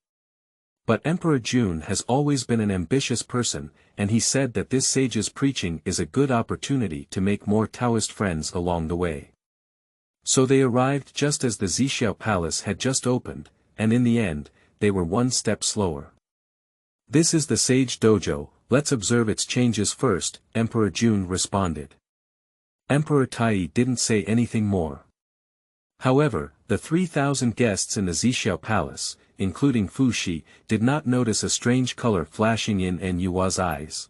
But Emperor Jun has always been an ambitious person, and he said that this sage's preaching is a good opportunity to make more Taoist friends along the way. So they arrived just as the Zixiao Palace had just opened, and in the end, they were 1 step slower. "This is the Sage Dojo, let's observe its changes first," Emperor Jun responded. Emperor Tai didn't say anything more. However, the 3,000 guests in the Zixiao Palace, including Fu Shi, did not notice a strange color flashing in Yua's eyes.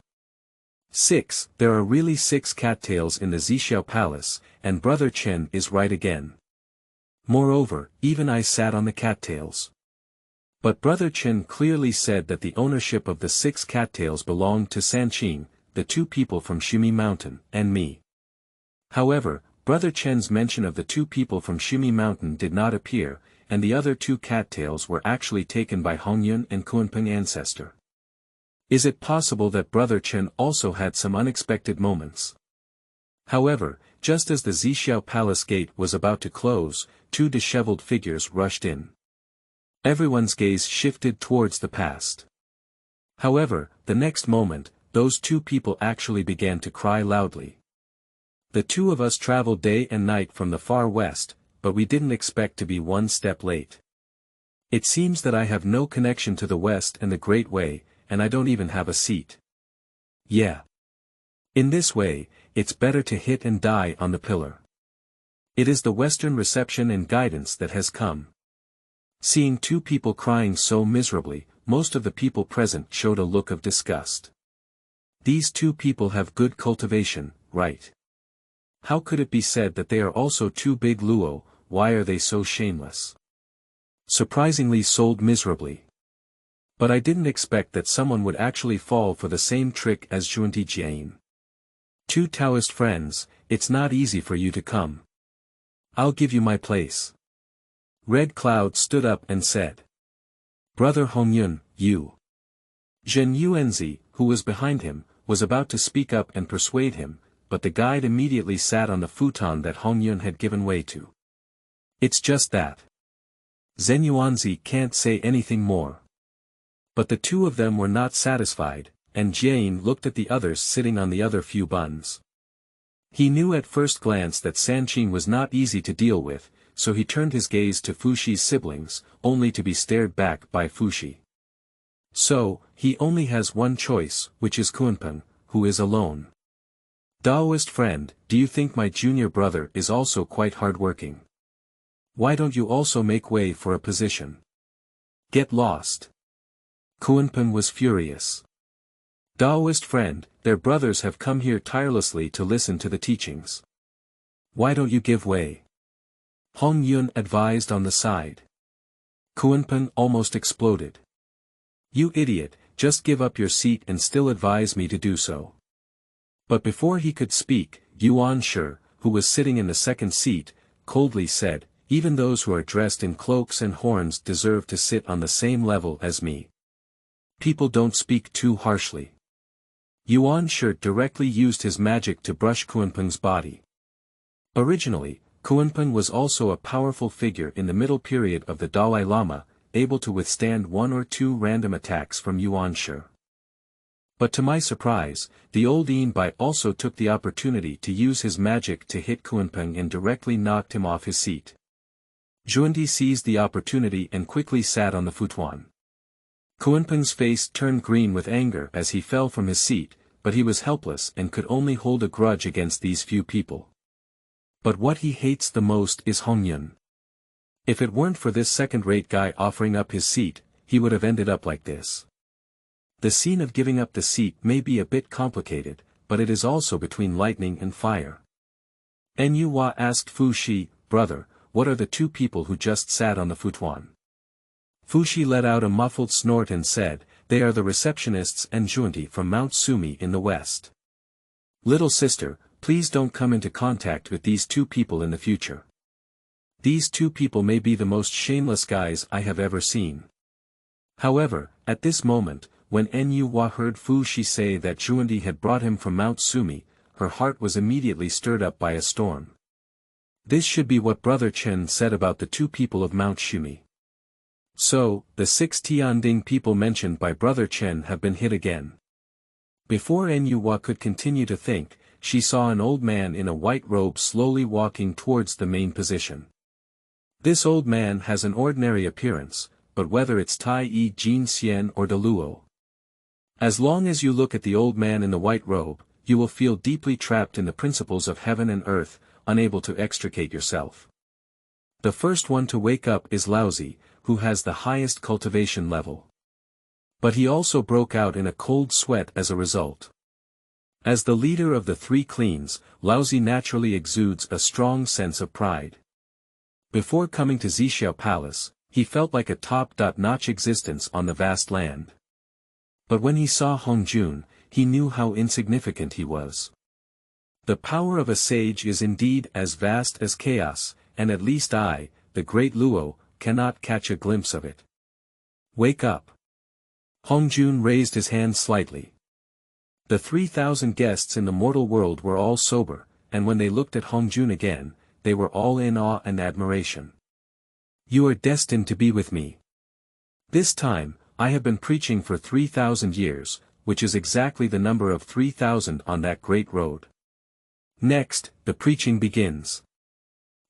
6. There are really 6 cattails in the Zixiao Palace, and Brother Chen is right again. Moreover, even I sat on the cattails. But Brother Chen clearly said that the ownership of the 6 cattails belonged to Sanqing, the 2 people from Shumi Mountain, and me. However, Brother Chen's mention of the 2 people from Shumi Mountain did not appear, and the other 2 cattails were actually taken by Hongjun and Kunpeng ancestor. Is it possible that Brother Chen also had some unexpected moments? However, just as the Zixiao Palace gate was about to close, 2 disheveled figures rushed in. Everyone's gaze shifted towards the past. However, the next moment, those 2 people actually began to cry loudly. "The 2 of us traveled day and night from the far west, but we didn't expect to be 1 step late. It seems that I have no connection to the West and the Great Way, and I don't even have a seat. Yeah. In this way, it's better to hit and die on the pillar. It is the Western reception and guidance that has come." Seeing 2 people crying so miserably, most of the people present showed a look of disgust. These 2 people have good cultivation, right? How could it be said that they are also 2 big luo? Why are they so shameless? Surprisingly sold miserably. But I didn't expect that someone would actually fall for the same trick as Junti Jian. 2 Taoist friends, it's not easy for you to come. I'll give you my place. Red Cloud stood up and said. Brother Hongyun, you. Zhen Yuanzi, who was behind him, was about to speak up and persuade him, but the guide immediately sat on the futon that Hongyun had given way to. It's just that. Zhen Yuanzi can't say anything more. But the 2 of them were not satisfied, and Jian looked at the others sitting on the other few buns. He knew at first glance that Sanqing was not easy to deal with, so he turned his gaze to Fushi's siblings, only to be stared back by Fushi. So, he only has one choice, which is Kunpeng, who is alone. Daoist friend, do you think my junior brother is also quite hardworking? Why don't you also make way for a position? Get lost. Kunpeng was furious. Daoist friend, their brothers have come here tirelessly to listen to the teachings. Why don't you give way? Hongyun advised on the side. Kunpeng almost exploded. You idiot, just give up your seat and still advise me to do so. But before he could speak, Yuan Shi, who was sitting in the second seat, coldly said, even those who are dressed in cloaks and horns deserve to sit on the same level as me. People don't speak too harshly. Yuan Shi directly used his magic to brush Kunpeng's body. Originally, Kunpeng was also a powerful figure in the middle period of the Dalai Lama, able to withstand 1 or 2 random attacks from Yuan Shi. But to my surprise, the old Bai also took the opportunity to use his magic to hit Kunpeng and directly knocked him off his seat. Zhundi seized the opportunity and quickly sat on the futon. Kunpeng's face turned green with anger as he fell from his seat, but he was helpless and could only hold a grudge against these few people. But what he hates the most is Hongjun. If it weren't for this second-rate guy offering up his seat, he would have ended up like this. The scene of giving up the seat may be a bit complicated, but it is also between lightning and fire. Nu Hua asked Fu Shi, "Brother, what are the 2 people who just sat on the futon?" Fu Shi let out a muffled snort and said, "They are the receptionists and Zhundi from Mount Sumi in the west. Little sister, please don't come into contact with these 2 people in the future. These 2 people may be the most shameless guys I have ever seen." However, at this moment, when Nu Hua heard Fu Shi say that Zhundi had brought him from Mount Sumi, her heart was immediately stirred up by a storm. This should be what Brother Chen said about the 2 people of Mount Sumi. So, the 6 Tianding people mentioned by Brother Chen have been hit again. Before Nu Hua could continue to think, she saw an old man in a white robe slowly walking towards the main position. This old man has an ordinary appearance, but whether it's Tai Yi Jin Xian or De Luo, as long as you look at the old man in the white robe, you will feel deeply trapped in the principles of heaven and earth, unable to extricate yourself. The first one to wake up is Laozi, who has the highest cultivation level. But he also broke out in a cold sweat as a result. As the leader of the 3 cleans, Laozi naturally exudes a strong sense of pride. Before coming to Zixiao Palace, he felt like a top-notch existence on the vast land. But when he saw Hongjun, he knew how insignificant he was. The power of a sage is indeed as vast as chaos, and at least I, the great Luo, cannot catch a glimpse of it. Wake up. Hongjun raised his hand slightly. The 3,000 guests in the mortal world were all sober, and when they looked at Hongjun again, they were all in awe and admiration. "You are destined to be with me. This time, I have been preaching for 3,000 years, which is exactly the number of 3,000 on that great road. Next, the preaching begins."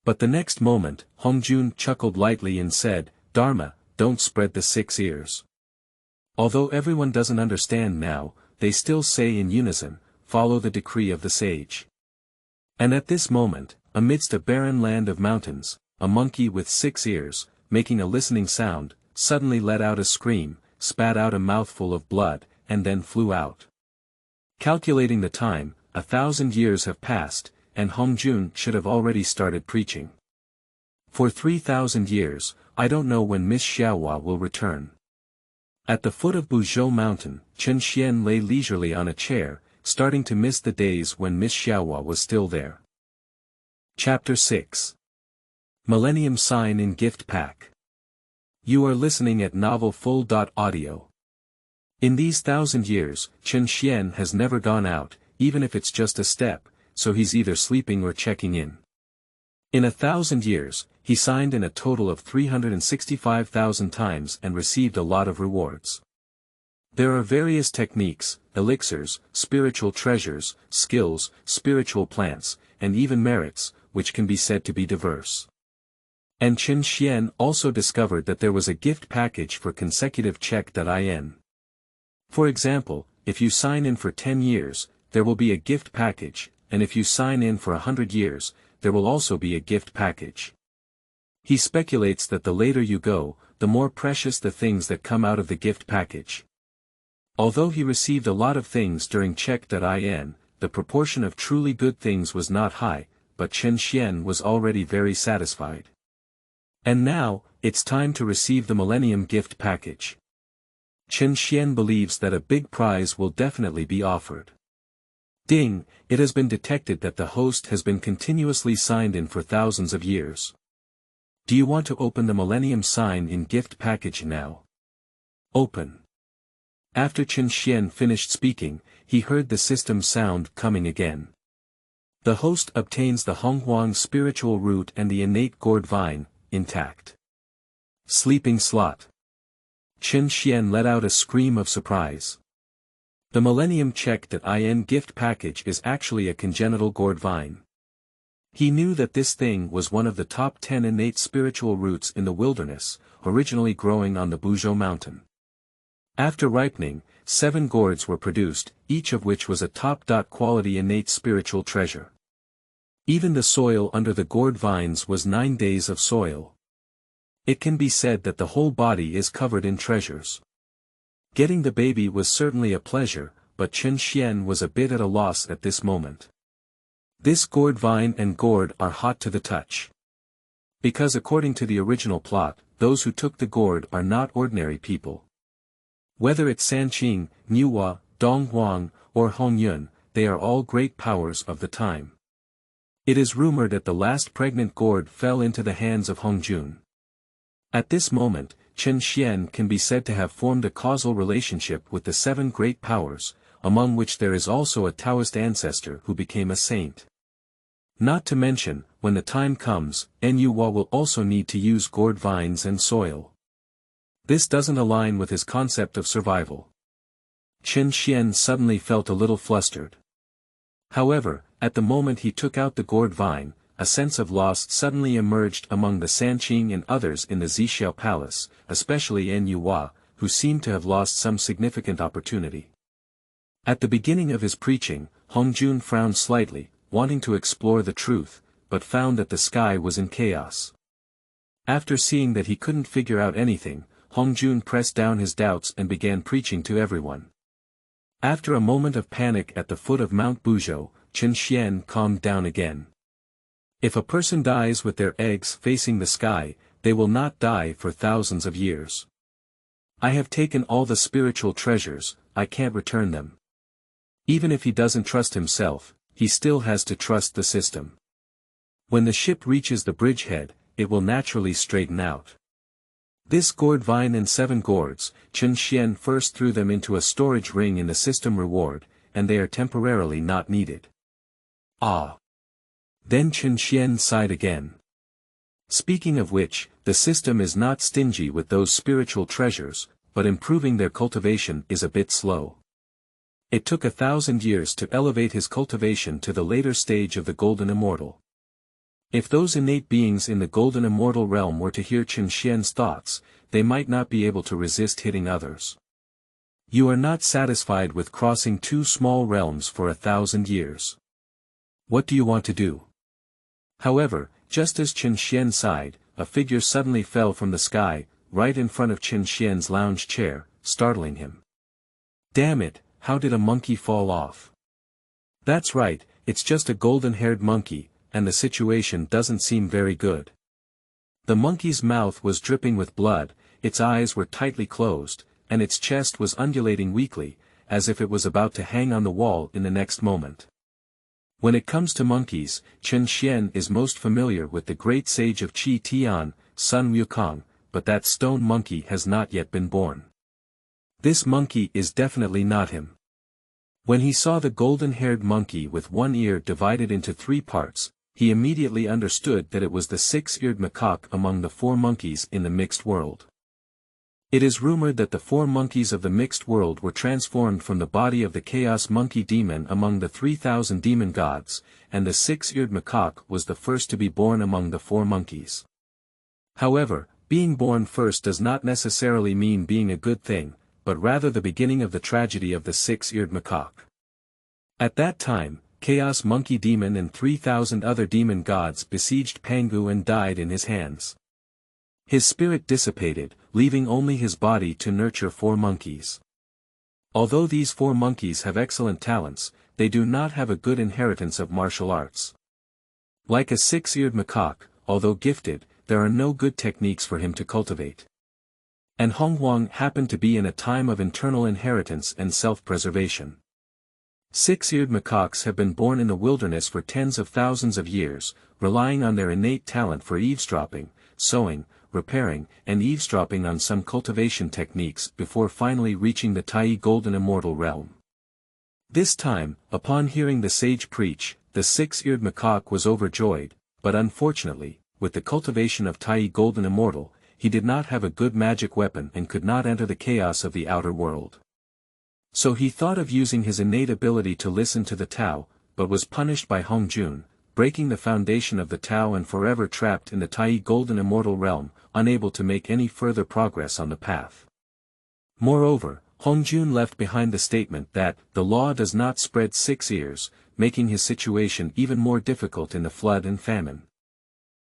But the next moment, Hongjun chuckled lightly and said, "Dharma, don't spread the 6 ears." Although everyone doesn't understand now, they still say in unison, "Follow the decree of the sage." And at this moment, amidst a barren land of mountains, a monkey with 6 ears, making a listening sound, suddenly let out a scream, spat out a mouthful of blood, and then flew out. Calculating the time, 1,000 years have passed, and Hongjun should have already started preaching. For 3,000 years, I don't know when Miss Xiaohua will return. At the foot of Buzhou Mountain, Chen Xian lay leisurely on a chair, starting to miss the days when Miss Xiaohua was still there. Chapter 6. Millennium Sign in Gift Pack. You are listening at novelfull.audio. In these 1,000 years, Chen Xian has never gone out, even if it's just a step, so he's either sleeping or checking in. In 1,000 years, he signed in a total of 365,000 times and received a lot of rewards. There are various techniques, elixirs, spiritual treasures, skills, spiritual plants, and even merits, which can be said to be diverse. And Chen Xian also discovered that there was a gift package for consecutive check.in. For example, if you sign in for 10 years, there will be a gift package, and if you sign in for 100 years, there will also be a gift package. He speculates that the later you go, the more precious the things that come out of the gift package. Although he received a lot of things during check.in, the proportion of truly good things was not high, but Chen Xian was already very satisfied. And now, it's time to receive the Millennium gift package. Chen Xian believes that a big prize will definitely be offered. Ding, it has been detected that the host has been continuously signed in for thousands of years. Do you want to open the Millennium sign in gift package now? Open. After Chen Xian finished speaking, he heard the system sound coming again. The host obtains the Honghuang spiritual root and the innate gourd vine, intact. Sleeping slot. Chen Xian let out a scream of surprise. The Millennium checked that IN gift package is actually a congenital gourd vine. He knew that this thing was one of the top 10 innate spiritual roots in the wilderness, originally growing on the Buzhou mountain. After ripening, 7 gourds were produced, each of which was a top-quality innate spiritual treasure. Even the soil under the gourd vines was 9 days of soil. It can be said that the whole body is covered in treasures. Getting the baby was certainly a pleasure, but Chen Xian was a bit at a loss at this moment. This gourd vine and gourd are hot to the touch. Because according to the original plot, those who took the gourd are not ordinary people. Whether it's Sanqing, Niuhua, Donghuang, or Hongyun, they are all great powers of the time. It is rumored that the last pregnant gourd fell into the hands of Hongjun. At this moment, Chen Xian can be said to have formed a causal relationship with the 7 great powers, among which there is also a Taoist ancestor who became a saint. Not to mention, when the time comes, Niuhua will also need to use gourd vines and soil. This doesn't align with his concept of survival. Chen Xian suddenly felt a little flustered. However, at the moment he took out the gourd vine, a sense of loss suddenly emerged among the Sanqing and others in the Zixiao palace, especially Niuhua, who seemed to have lost some significant opportunity. At the beginning of his preaching, Hongjun frowned slightly, wanting to explore the truth, but found that the sky was in chaos. After seeing that he couldn't figure out anything, Hongjun pressed down his doubts and began preaching to everyone. After a moment of panic at the foot of Mount Buzhou, Chen Xian calmed down again. If a person dies with their eggs facing the sky, they will not die for thousands of years. I have taken all the spiritual treasures, I can't return them. Even if he doesn't trust himself, he still has to trust the system. When the ship reaches the bridgehead, it will naturally straighten out. This gourd vine and 7 gourds, Chen Xian first threw them into a storage ring in the system reward, and they are temporarily not needed. Ah! Then Chen Xian sighed again. Speaking of which, the system is not stingy with those spiritual treasures, but improving their cultivation is a bit slow. It took 1,000 years to elevate his cultivation to the later stage of the Golden Immortal. If those innate beings in the Golden Immortal realm were to hear Chen Xian's thoughts, they might not be able to resist hitting others. You are not satisfied with crossing 2 small realms for 1,000 years. What do you want to do? However, just as Chen Xian sighed, a figure suddenly fell from the sky, right in front of Chen Xian's lounge chair, startling him. Damn it, how did a monkey fall off? That's right, it's just a golden-haired monkey, and the situation doesn't seem very good. The monkey's mouth was dripping with blood, its eyes were tightly closed, and its chest was undulating weakly, as if it was about to hang on the wall in the next moment. When it comes to monkeys, Chen Xian is most familiar with the great sage of Qi Tian, Sun Wukong, but that stone monkey has not yet been born. This monkey is definitely not him. When he saw the golden-haired monkey with one ear divided into 3 parts, he immediately understood that it was the 6-eared macaque among the 4 monkeys in the mixed world. It is rumored that the 4 monkeys of the mixed world were transformed from the body of the chaos monkey demon among the 3,000 demon gods, and the 6-eared macaque was the first to be born among the 4 monkeys. However, being born first does not necessarily mean being a good thing, but rather the beginning of the tragedy of the 6-eared macaque. At that time, Chaos Monkey Demon and 3,000 other demon gods besieged Pangu and died in his hands. His spirit dissipated, leaving only his body to nurture 4 monkeys. Although these 4 monkeys have excellent talents, they do not have a good inheritance of martial arts. Like a 6-eared macaque, although gifted, there are no good techniques for him to cultivate. And Honghuang happened to be in a time of internal inheritance and self-preservation. 6-eared macaques have been born in the wilderness for tens of thousands of years, relying on their innate talent for eavesdropping, sewing, repairing, and eavesdropping on some cultivation techniques before finally reaching the Tai Golden Immortal realm. This time, upon hearing the sage preach, the 6-eared macaque was overjoyed, but unfortunately, with the cultivation of Tai Golden Immortal, he did not have a good magic weapon and could not enter the chaos of the outer world. So he thought of using his innate ability to listen to the Tao, but was punished by Hongjun, breaking the foundation of the Tao and forever trapped in the Tai Golden Immortal realm, unable to make any further progress on the path. Moreover, Hongjun left behind the statement that the law does not spread 6 years, making his situation even more difficult in the flood and famine.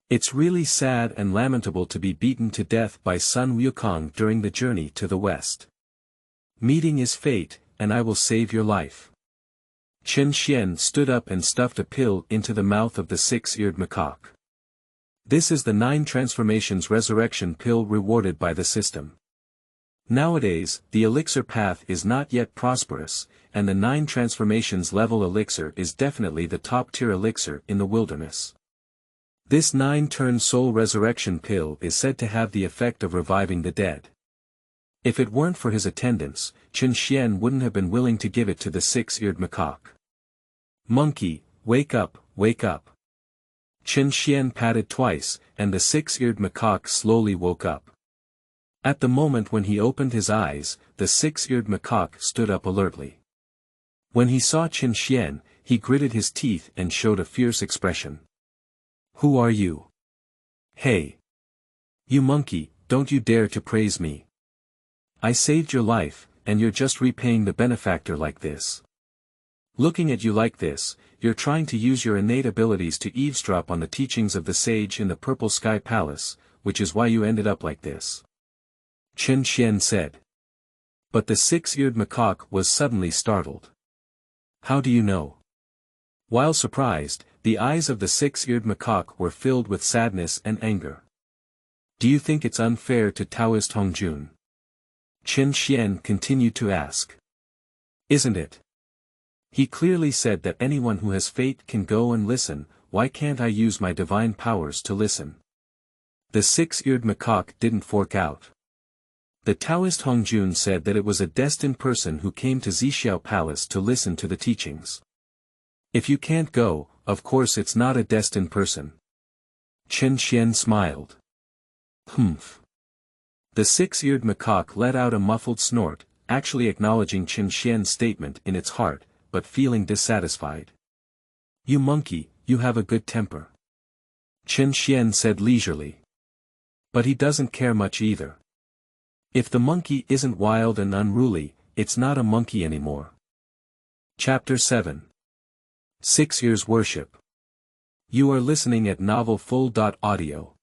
It's really sad and lamentable to be beaten to death by Sun Wukong during the journey to the west. Meeting is fate, and I will save your life. Chen Xian stood up and stuffed a pill into the mouth of the 6-eared macaque. This is the 9 transformations resurrection pill rewarded by the system. Nowadays, the elixir path is not yet prosperous, and the 9 transformations level elixir is definitely the top-tier elixir in the wilderness. This 9-turn soul resurrection pill is said to have the effect of reviving the dead. If it weren't for his attendants, Chen Xian wouldn't have been willing to give it to the 6-eared macaque. Monkey, wake up, wake up. Chen Xian patted twice, and the 6-eared macaque slowly woke up. At the moment when he opened his eyes, the 6-eared macaque stood up alertly. When he saw Chen Xian, he gritted his teeth and showed a fierce expression. Who are you? Hey! You monkey, don't you dare to praise me. I saved your life, and you're just repaying the benefactor like this. Looking at you like this, you're trying to use your innate abilities to eavesdrop on the teachings of the sage in the Purple Sky Palace, which is why you ended up like this. Chen Xian said. But the 6-eared macaque was suddenly startled. How do you know? While surprised, the eyes of the 6-eared macaque were filled with sadness and anger. Do you think it's unfair to Taoist Hongjun? Chen Xian continued to ask. Isn't it? He clearly said that anyone who has fate can go and listen, why can't I use my divine powers to listen? The 6-eared macaque didn't fork out. The Taoist Hongjun said that it was a destined person who came to Zixiao Palace to listen to the teachings. If you can't go, of course it's not a destined person. Chen Xian smiled. Humph. The 6-eared macaque let out a muffled snort, actually acknowledging Chen Xian's statement in its heart, but feeling dissatisfied. You monkey, you have a good temper. Chen Xian said leisurely. But he doesn't care much either. If the monkey isn't wild and unruly, it's not a monkey anymore. Chapter 7. 6 Years Worship. You are listening at novelfull.audio.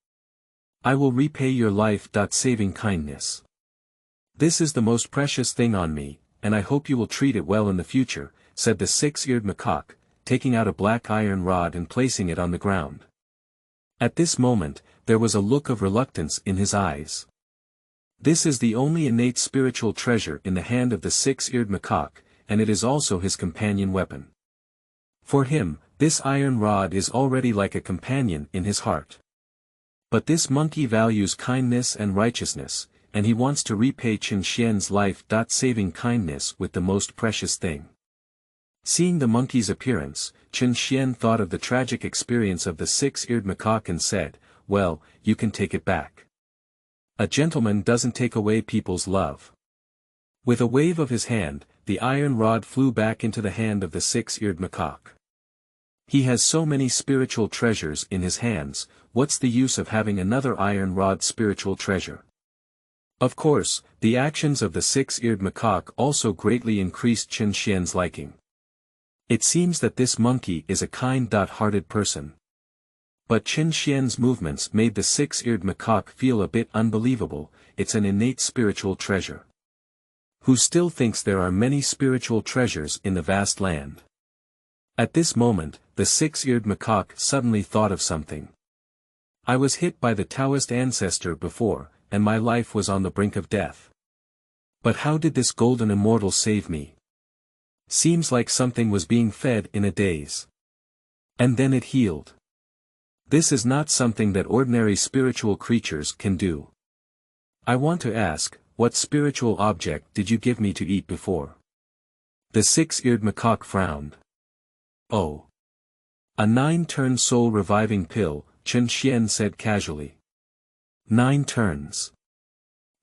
I will repay your life. Saving kindness. This is the most precious thing on me, and I hope you will treat it well in the future, said the 6-eared macaque, taking out a black iron rod and placing it on the ground. At this moment, there was a look of reluctance in his eyes. This is the only innate spiritual treasure in the hand of the 6-eared macaque, and it is also his companion weapon. For him, this iron rod is already like a companion in his heart. But this monkey values kindness and righteousness, and he wants to repay Chen Xian's life. Saving kindness with the most precious thing. Seeing the monkey's appearance, Chen Xian thought of the tragic experience of the 6-eared macaque and said, well, you can take it back. A gentleman doesn't take away people's love. With a wave of his hand, the iron rod flew back into the hand of the 6-eared macaque. He has so many spiritual treasures in his hands, what's the use of having another iron rod spiritual treasure? Of course, the actions of the 6-eared macaque also greatly increased Chen Xian's liking. It seems that this monkey is a kind-hearted person. But Chen Xian's movements made the 6-eared macaque feel a bit unbelievable. It's an innate spiritual treasure. Who still thinks there are many spiritual treasures in the vast land? At this moment, the 6-eared macaque suddenly thought of something. I was hit by the Taoist ancestor before, and my life was on the brink of death. But how did this golden immortal save me? Seems like something was being fed in a daze. And then it healed. This is not something that ordinary spiritual creatures can do. I want to ask, what spiritual object did you give me to eat before? The 6-eared macaque frowned. Oh. A 9-turn soul reviving pill, Chen Xian said casually. 9 turns.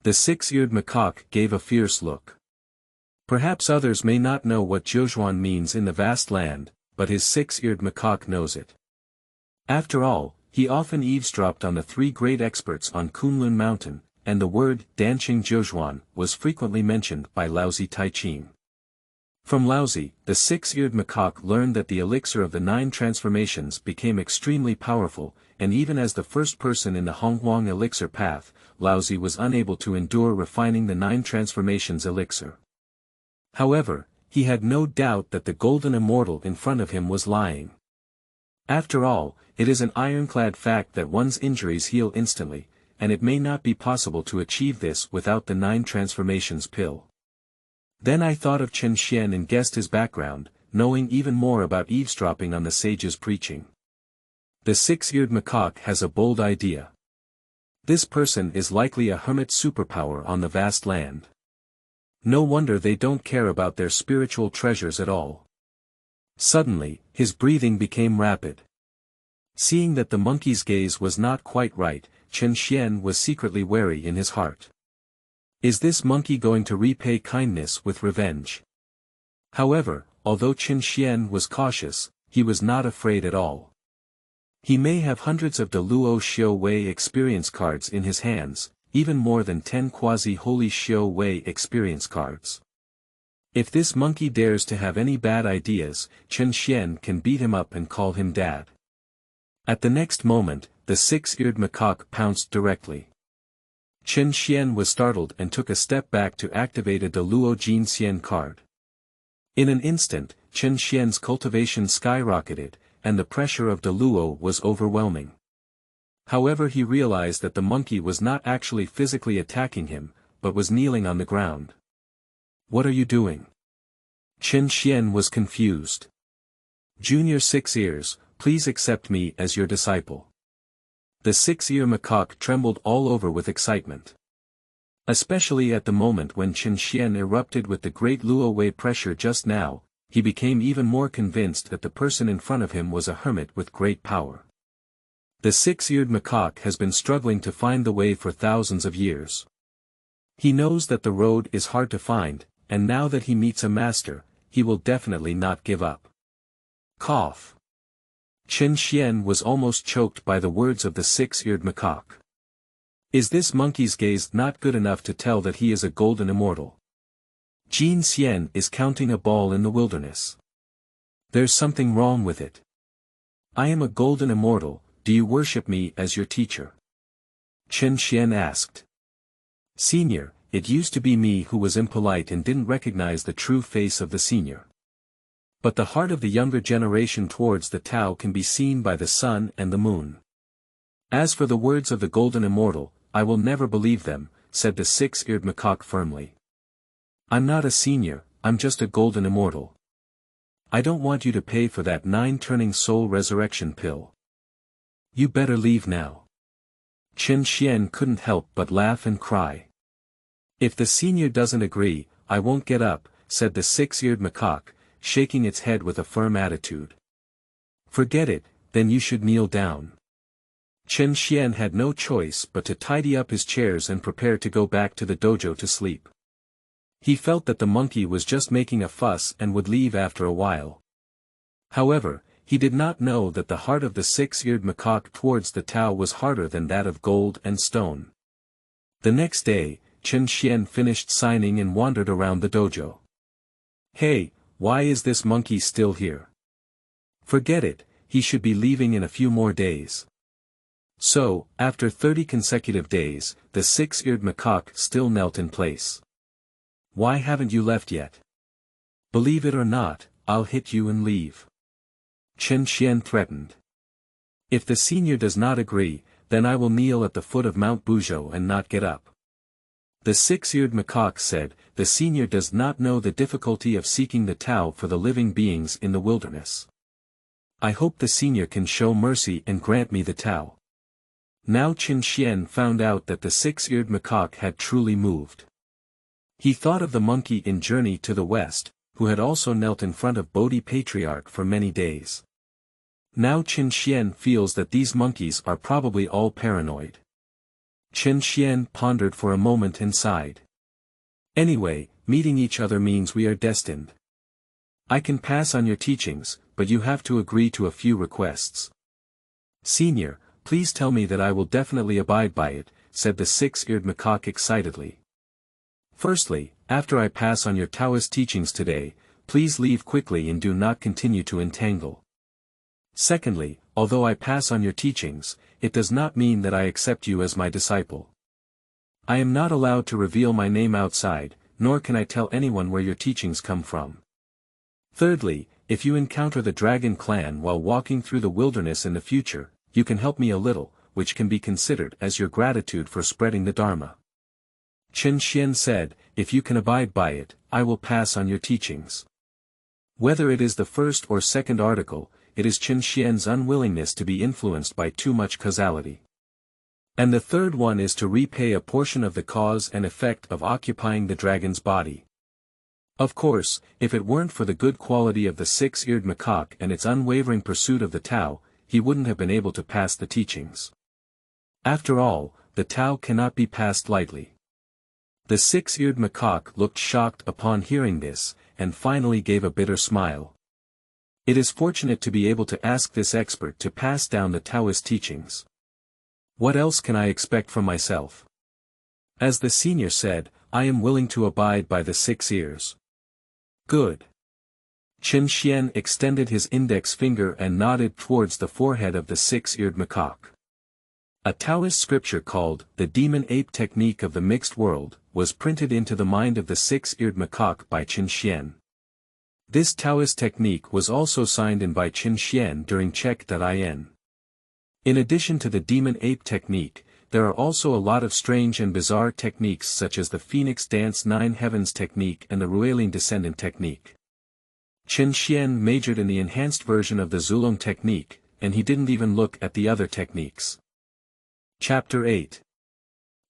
The six-eared macaque gave a fierce look. Perhaps others may not know what Zhozhuan means in the vast land, but his six-eared macaque knows it. After all, he often eavesdropped on the 3 great experts on Kunlun Mountain, and the word Danqing Zhozhuan was frequently mentioned by Laozi Taiqing. From Laozi, the six-eared macaque learned that the elixir of the 9 transformations became extremely powerful, and even as the first person in the Honghuang elixir path, Laozi was unable to endure refining the 9 transformations elixir. However, he had no doubt that the golden immortal in front of him was lying. After all, it is an ironclad fact that one's injuries heal instantly, and it may not be possible to achieve this without the 9 transformations pill. Then I thought of Chen Xian and guessed his background, knowing even more about eavesdropping on the sage's preaching. The six-eared macaque has a bold idea. This person is likely a hermit superpower on the vast land. No wonder they don't care about their spiritual treasures at all. Suddenly, his breathing became rapid. Seeing that the monkey's gaze was not quite right, Chen Xian was secretly wary in his heart. Is this monkey going to repay kindness with revenge? However, although Chen Xian was cautious, he was not afraid at all. He may have hundreds of De Luo Xiao Wei experience cards in his hands, even more than 10 quasi-holy Xiao Wei experience cards. If this monkey dares to have any bad ideas, Chen Xian can beat him up and call him dad. At the next moment, the six-eared macaque pounced directly. Chen Xian was startled and took a step back to activate a De Luo Jin Xian card. In an instant, Chen Xian's cultivation skyrocketed, and the pressure of De Luo was overwhelming. However, he realized that the monkey was not actually physically attacking him, but was kneeling on the ground. What are you doing? Chen Xian was confused. Junior Six Ears, please accept me as your disciple. The six-ear macaque trembled all over with excitement. Especially at the moment when Chen Xian erupted with the great Luo Wei pressure just now, he became even more convinced that the person in front of him was a hermit with great power. The six-eared macaque has been struggling to find the way for thousands of years. He knows that the road is hard to find, and now that he meets a master, he will definitely not give up. Cough. Chen Xian was almost choked by the words of the six-eared macaque. Is this monkey's gaze not good enough to tell that he is a golden immortal? Jin Xian is counting a ball in the wilderness. There's something wrong with it. I am a golden immortal, do you worship me as your teacher? Chen Xian asked. Senior, it used to be me who was impolite and didn't recognize the true face of the senior. But the heart of the younger generation towards the Tao can be seen by the sun and the moon. As for the words of the golden immortal, I will never believe them, said the six-eared macaque firmly. I'm not a senior, I'm just a golden immortal. I don't want you to pay for that 9-turning soul resurrection pill. You better leave now. Chen Xian couldn't help but laugh and cry. If the senior doesn't agree, I won't get up, said the six-eared macaque, shaking its head with a firm attitude. Forget it, then you should kneel down. Chen Xian had no choice but to tidy up his chairs and prepare to go back to the dojo to sleep. He felt that the monkey was just making a fuss and would leave after a while. However, he did not know that the heart of the six-eared macaque towards the Tao was harder than that of gold and stone. The next day, Chen Xian finished signing and wandered around the dojo. Hey, why is this monkey still here? Forget it, he should be leaving in a few more days. So, after 30 consecutive days, the six-eared macaque still knelt in place. Why haven't you left yet? Believe it or not, I'll hit you and leave. Chen Xian threatened. If the senior does not agree, then I will kneel at the foot of Mount Buzhou and not get up. The six-eared macaque said, the senior does not know the difficulty of seeking the Tao for the living beings in the wilderness. I hope the senior can show mercy and grant me the Tao. Now Chen Xian found out that the six-eared macaque had truly moved. He thought of the monkey in Journey to the West, who had also knelt in front of Bodhi Patriarch for many days. Now Chen Xian feels that these monkeys are probably all paranoid. Chen Xian pondered for a moment and sighed. Anyway, meeting each other means we are destined. I can pass on your teachings, but you have to agree to a few requests. Senior, please tell me that I will definitely abide by it, said the six-eared macaque excitedly. Firstly, after I pass on your Taoist teachings today, please leave quickly and do not continue to entangle. Secondly, although I pass on your teachings, it does not mean that I accept you as my disciple. I am not allowed to reveal my name outside, nor can I tell anyone where your teachings come from. Thirdly, if you encounter the Dragon Clan while walking through the wilderness in the future, you can help me a little, which can be considered as your gratitude for spreading the Dharma. Chen Xian said, if you can abide by it, I will pass on your teachings. Whether it is the first or second article, it is Chen Xian's unwillingness to be influenced by too much causality. And the third one is to repay a portion of the cause and effect of occupying the dragon's body. Of course, if it weren't for the good quality of the six-eared macaque and its unwavering pursuit of the Tao, he wouldn't have been able to pass the teachings. After all, the Tao cannot be passed lightly. The six-eared macaque looked shocked upon hearing this, and finally gave a bitter smile. It is fortunate to be able to ask this expert to pass down the Taoist teachings. What else can I expect from myself? As the senior said, I am willing to abide by the 6 ears. Good. Chen Xian extended his index finger and nodded towards the forehead of the 6-eared macaque. A Taoist scripture called, the Demon Ape Technique of the Mixed World, was printed into the mind of the 6-eared macaque by Chen Xian. This Taoist technique was also signed in by Chen Xian during Check.in. In addition to the Demon Ape Technique, there are also a lot of strange and bizarre techniques such as the Phoenix Dance 9 Heavens Technique and the Rueling Descendant Technique. Chen Xian majored in the enhanced version of the Zulong Technique, and he didn't even look at the other techniques. Chapter 8.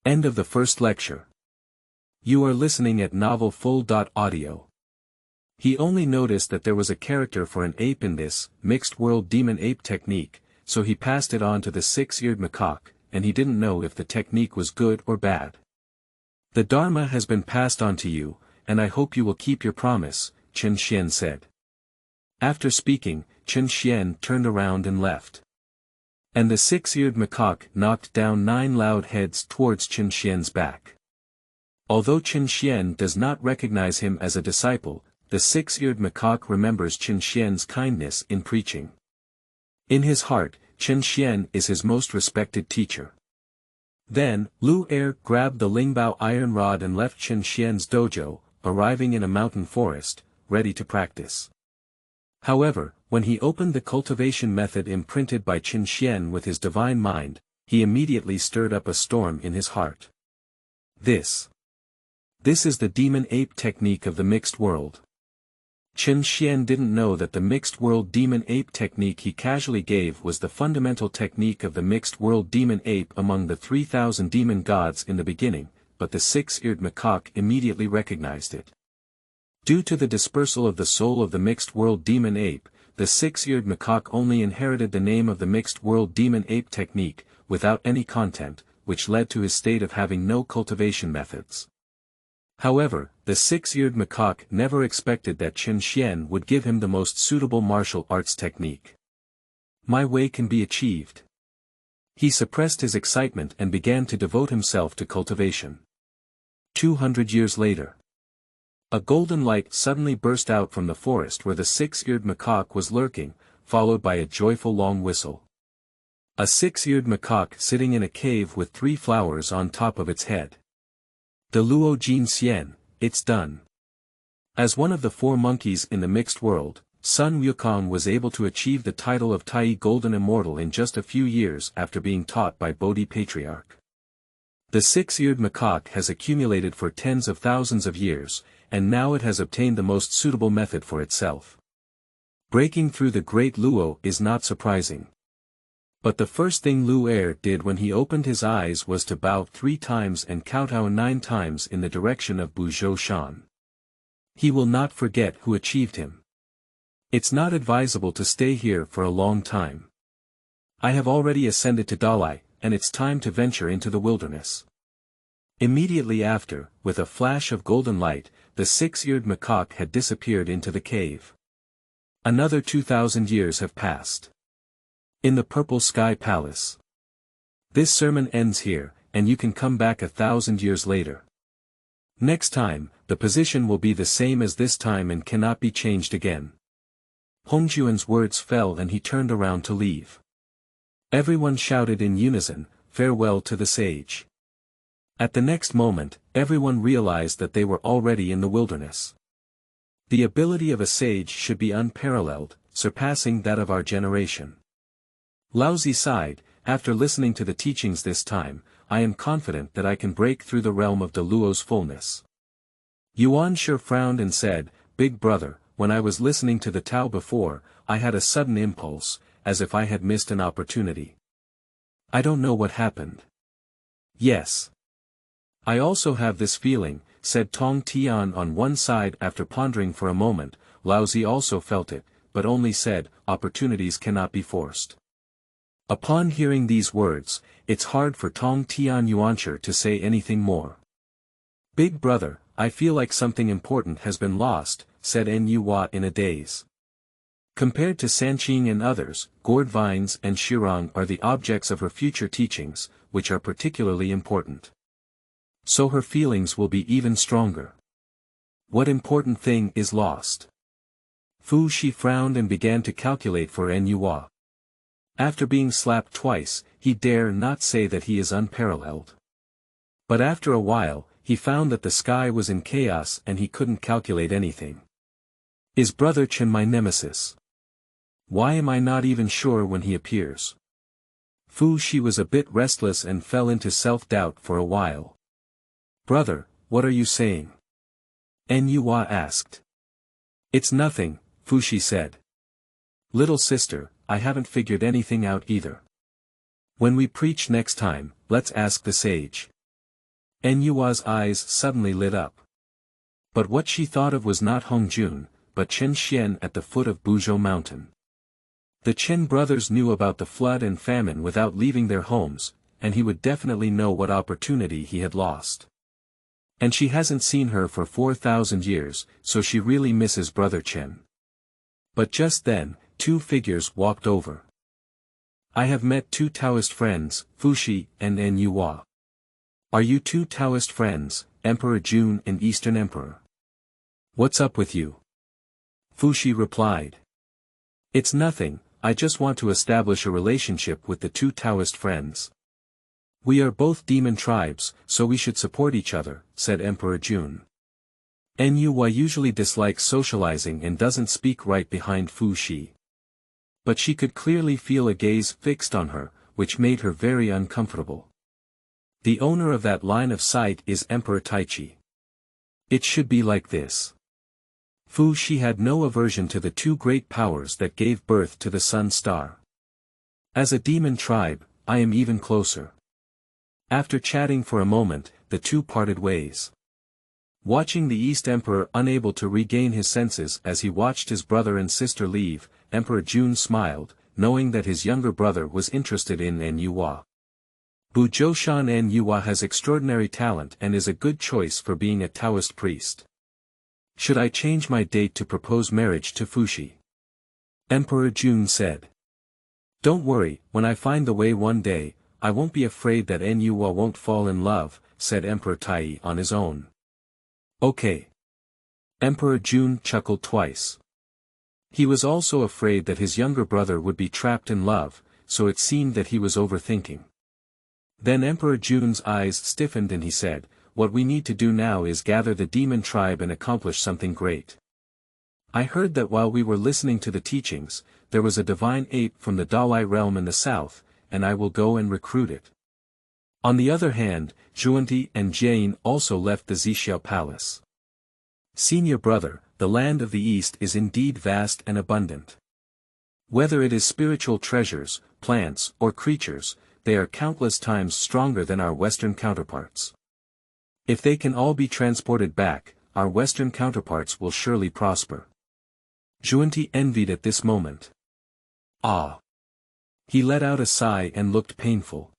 End of the first lecture. You are listening at novelfull.audio. He only noticed that there was a character for an ape in this, mixed world demon ape technique, so he passed it on to the 6-eared macaque, and he didn't know if the technique was good or bad. The Dharma has been passed on to you, and I hope you will keep your promise, Chen Xian said. After speaking, Chen Xian turned around and left. And the 6-eared macaque knocked down 9 loud heads towards Chen Xian's back. Although Chen Xian does not recognize him as a disciple, the 6-eared macaque remembers Chen Xian's kindness in preaching. In his heart, Chen Xian is his most respected teacher. Then, Lu Er grabbed the Lingbao iron rod and left Chen Xian's dojo, arriving in a mountain forest, ready to practice. However, when he opened the cultivation method imprinted by Chen Xian with his divine mind, he immediately stirred up a storm in his heart. This is the demon ape technique of the mixed world. Chen Xian didn't know that the mixed world demon ape technique he casually gave was the fundamental technique of the mixed world demon ape among the 3,000 demon gods in the beginning, but the 6-eared macaque immediately recognized it. Due to the dispersal of the soul of the mixed world demon ape, the 6-eared macaque only inherited the name of the mixed world demon ape technique, without any content, which led to his state of having no cultivation methods. However, the 6-eared macaque never expected that Chen Xian would give him the most suitable martial arts technique. My way can be achieved. He suppressed his excitement and began to devote himself to cultivation. 200 years later. A golden light suddenly burst out from the forest where the 6-eared macaque was lurking, followed by a joyful long whistle. A 6-eared macaque sitting in a cave with 3 flowers on top of its head. The Luo Jin Xian, it's done. As one of the 4 monkeys in the mixed world, Sun Wukong was able to achieve the title of Tai Golden Immortal in just a few years after being taught by Bodhi Patriarch. The 6-eared macaque has accumulated for tens of thousands of years, and now it has obtained the most suitable method for itself. Breaking through the great Luo is not surprising. But the first thing Lu Er did when he opened his eyes was to bow 3 times and kowtow 9 times in the direction of Buzhou Shan. He will not forget who achieved him. It's not advisable to stay here for a long time. I have already ascended to Dalai, and it's time to venture into the wilderness. Immediately after, with a flash of golden light, the six-eared macaque had disappeared into the cave. Another 2,000 years have passed. In the Purple Sky Palace. This sermon ends here, and you can come back 1,000 years later. Next time, the position will be the same as this time and cannot be changed again. Hongjun's words fell and he turned around to leave. Everyone shouted in unison, "Farewell to the sage." At the next moment, everyone realized that they were already in the wilderness. The ability of a sage should be unparalleled, surpassing that of our generation. Laozi sighed, "After listening to the teachings this time, I am confident that I can break through the realm of Deluo's fullness." Yuan Shi frowned and said, "Big brother, when I was listening to the Tao before, I had a sudden impulse, as if I had missed an opportunity. I don't know what happened." "Yes. I also have this feeling," said Tong Tian on one side. After pondering for a moment, Laozi also felt it, but only said, "Opportunities cannot be forced." Upon hearing these words, it's hard for Tong Tian Yuanshi to say anything more. "Big brother, I feel like something important has been lost," said Nuwa in a daze. Compared to Sanqing and others, gourd vines and shirang are the objects of her future teachings, which are particularly important. So her feelings will be even stronger. What important thing is lost? Fu Shi frowned and began to calculate for Nuwa. After being slapped twice, he dare not say that he is unparalleled. But after a while, he found that the sky was in chaos and he couldn't calculate anything. Is Brother Chen my nemesis? Why am I not even sure when he appears? Fu Shi was a bit restless and fell into self-doubt for a while. "Brother, what are you saying?" Nuwa asked. "It's nothing," Fu Shi said. "Little sister, I haven't figured anything out either. When we preach next time, let's ask the sage." Nuwa's eyes suddenly lit up. But what she thought of was not Hongjun, but Chen Xian at the foot of Buzhou Mountain. The Chen brothers knew about the flood and famine without leaving their homes, and he would definitely know what opportunity he had lost. And she hasn't seen her for 4,000 years, so she really misses Brother Chen. But just then, two figures walked over. "I have met two Taoist friends, Fu Shi and Nuwa." "Are you two Taoist friends, Emperor Jun and Eastern Emperor? What's up with you?" Fu Shi replied. "It's nothing, I just want to establish a relationship with the two Taoist friends. We are both demon tribes, so we should support each other," said Emperor Jun. Nuwa usually dislikes socializing and doesn't speak right behind Fu Shi. But she could clearly feel a gaze fixed on her, which made her very uncomfortable. The owner of that line of sight is Emperor Taichi. It should be like this. Fu Shi had no aversion to the two great powers that gave birth to the Sun Star. As a demon tribe, I am even closer. After chatting for a moment, the two parted ways. Watching the East Emperor unable to regain his senses as he watched his brother and sister leave, Emperor Jun smiled, knowing that his younger brother was interested in Nuwa. Bu Zhoushan Nuwa has extraordinary talent and is a good choice for being a Taoist priest. Should I change my date to propose marriage to Fu Shi? Emperor Jun said. Don't worry, when I find the way one day, I won't be afraid that Nuwa won't fall in love, said Emperor Tai on his own. Okay. Emperor Jun chuckled twice. He was also afraid that his younger brother would be trapped in love, so it seemed that he was overthinking. Then Emperor Jun's eyes stiffened and he said, what we need to do now is gather the demon tribe and accomplish something great. I heard that while we were listening to the teachings, there was a divine ape from the Dalai realm in the south, and I will go and recruit it. On the other hand, Zhuanti and Jane also left the Zixiao palace. Senior brother, the land of the east is indeed vast and abundant. Whether it is spiritual treasures, plants, or creatures, they are countless times stronger than our Western counterparts. If they can all be transported back, our Western counterparts will surely prosper. Zhuanti envied at this moment. Ah! He let out a sigh and looked painful.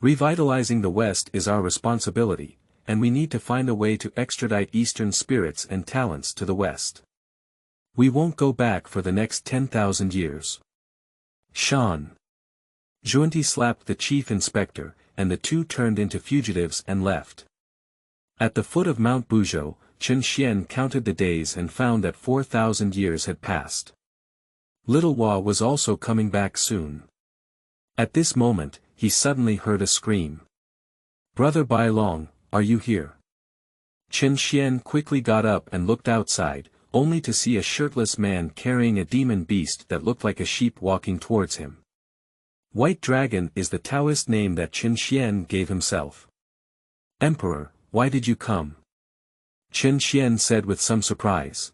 Revitalizing the West is our responsibility, and we need to find a way to extradite Eastern spirits and talents to the West. We won't go back for the next 10,000 years. Shan. Junti slapped the chief inspector, and the two turned into fugitives and left. At the foot of Mount Buzhou, Chen Xian counted the days and found that 4,000 years had passed. Little Hua was also coming back soon. At this moment, he suddenly heard a scream. "Brother Bai Long, are you here?" Chen Xian quickly got up and looked outside, only to see a shirtless man carrying a demon beast that looked like a sheep walking towards him. White Dragon is the Taoist name that Chen Xian gave himself. "Emperor, why did you come?" Chen Xian said with some surprise.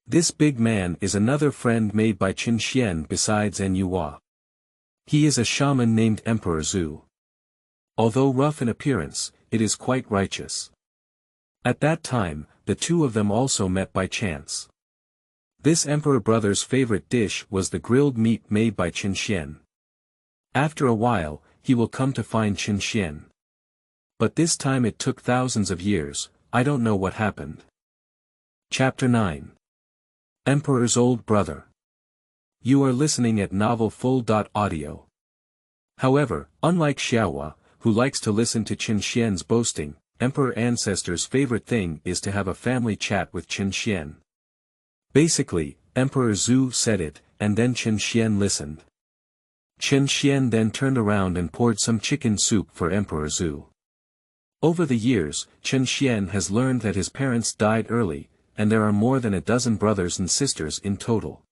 This big man is another friend made by Chen Xian besides Hua. He is a shaman named Emperor Zhu. Although rough in appearance, it is quite righteous. At that time, the two of them also met by chance. This emperor brother's favorite dish was the grilled meat made by Chen Xian. After a while, he will come to find Chen Xian. But this time it took thousands of years. I don't know what happened. Chapter 9. Emperor's Old Brother. You are listening at novelfull.audio. However, unlike Xiaohua, who likes to listen to Chen Xian's boasting, Emperor Ancestor's favorite thing is to have a family chat with Chen Xian. Basically, Emperor Zhu said it, and then Chen Xian listened. Chen Xian then turned around and poured some chicken soup for Emperor Zhu. Over the years, Chen Xian has learned that his parents died early, and there are more than a dozen brothers and sisters in total.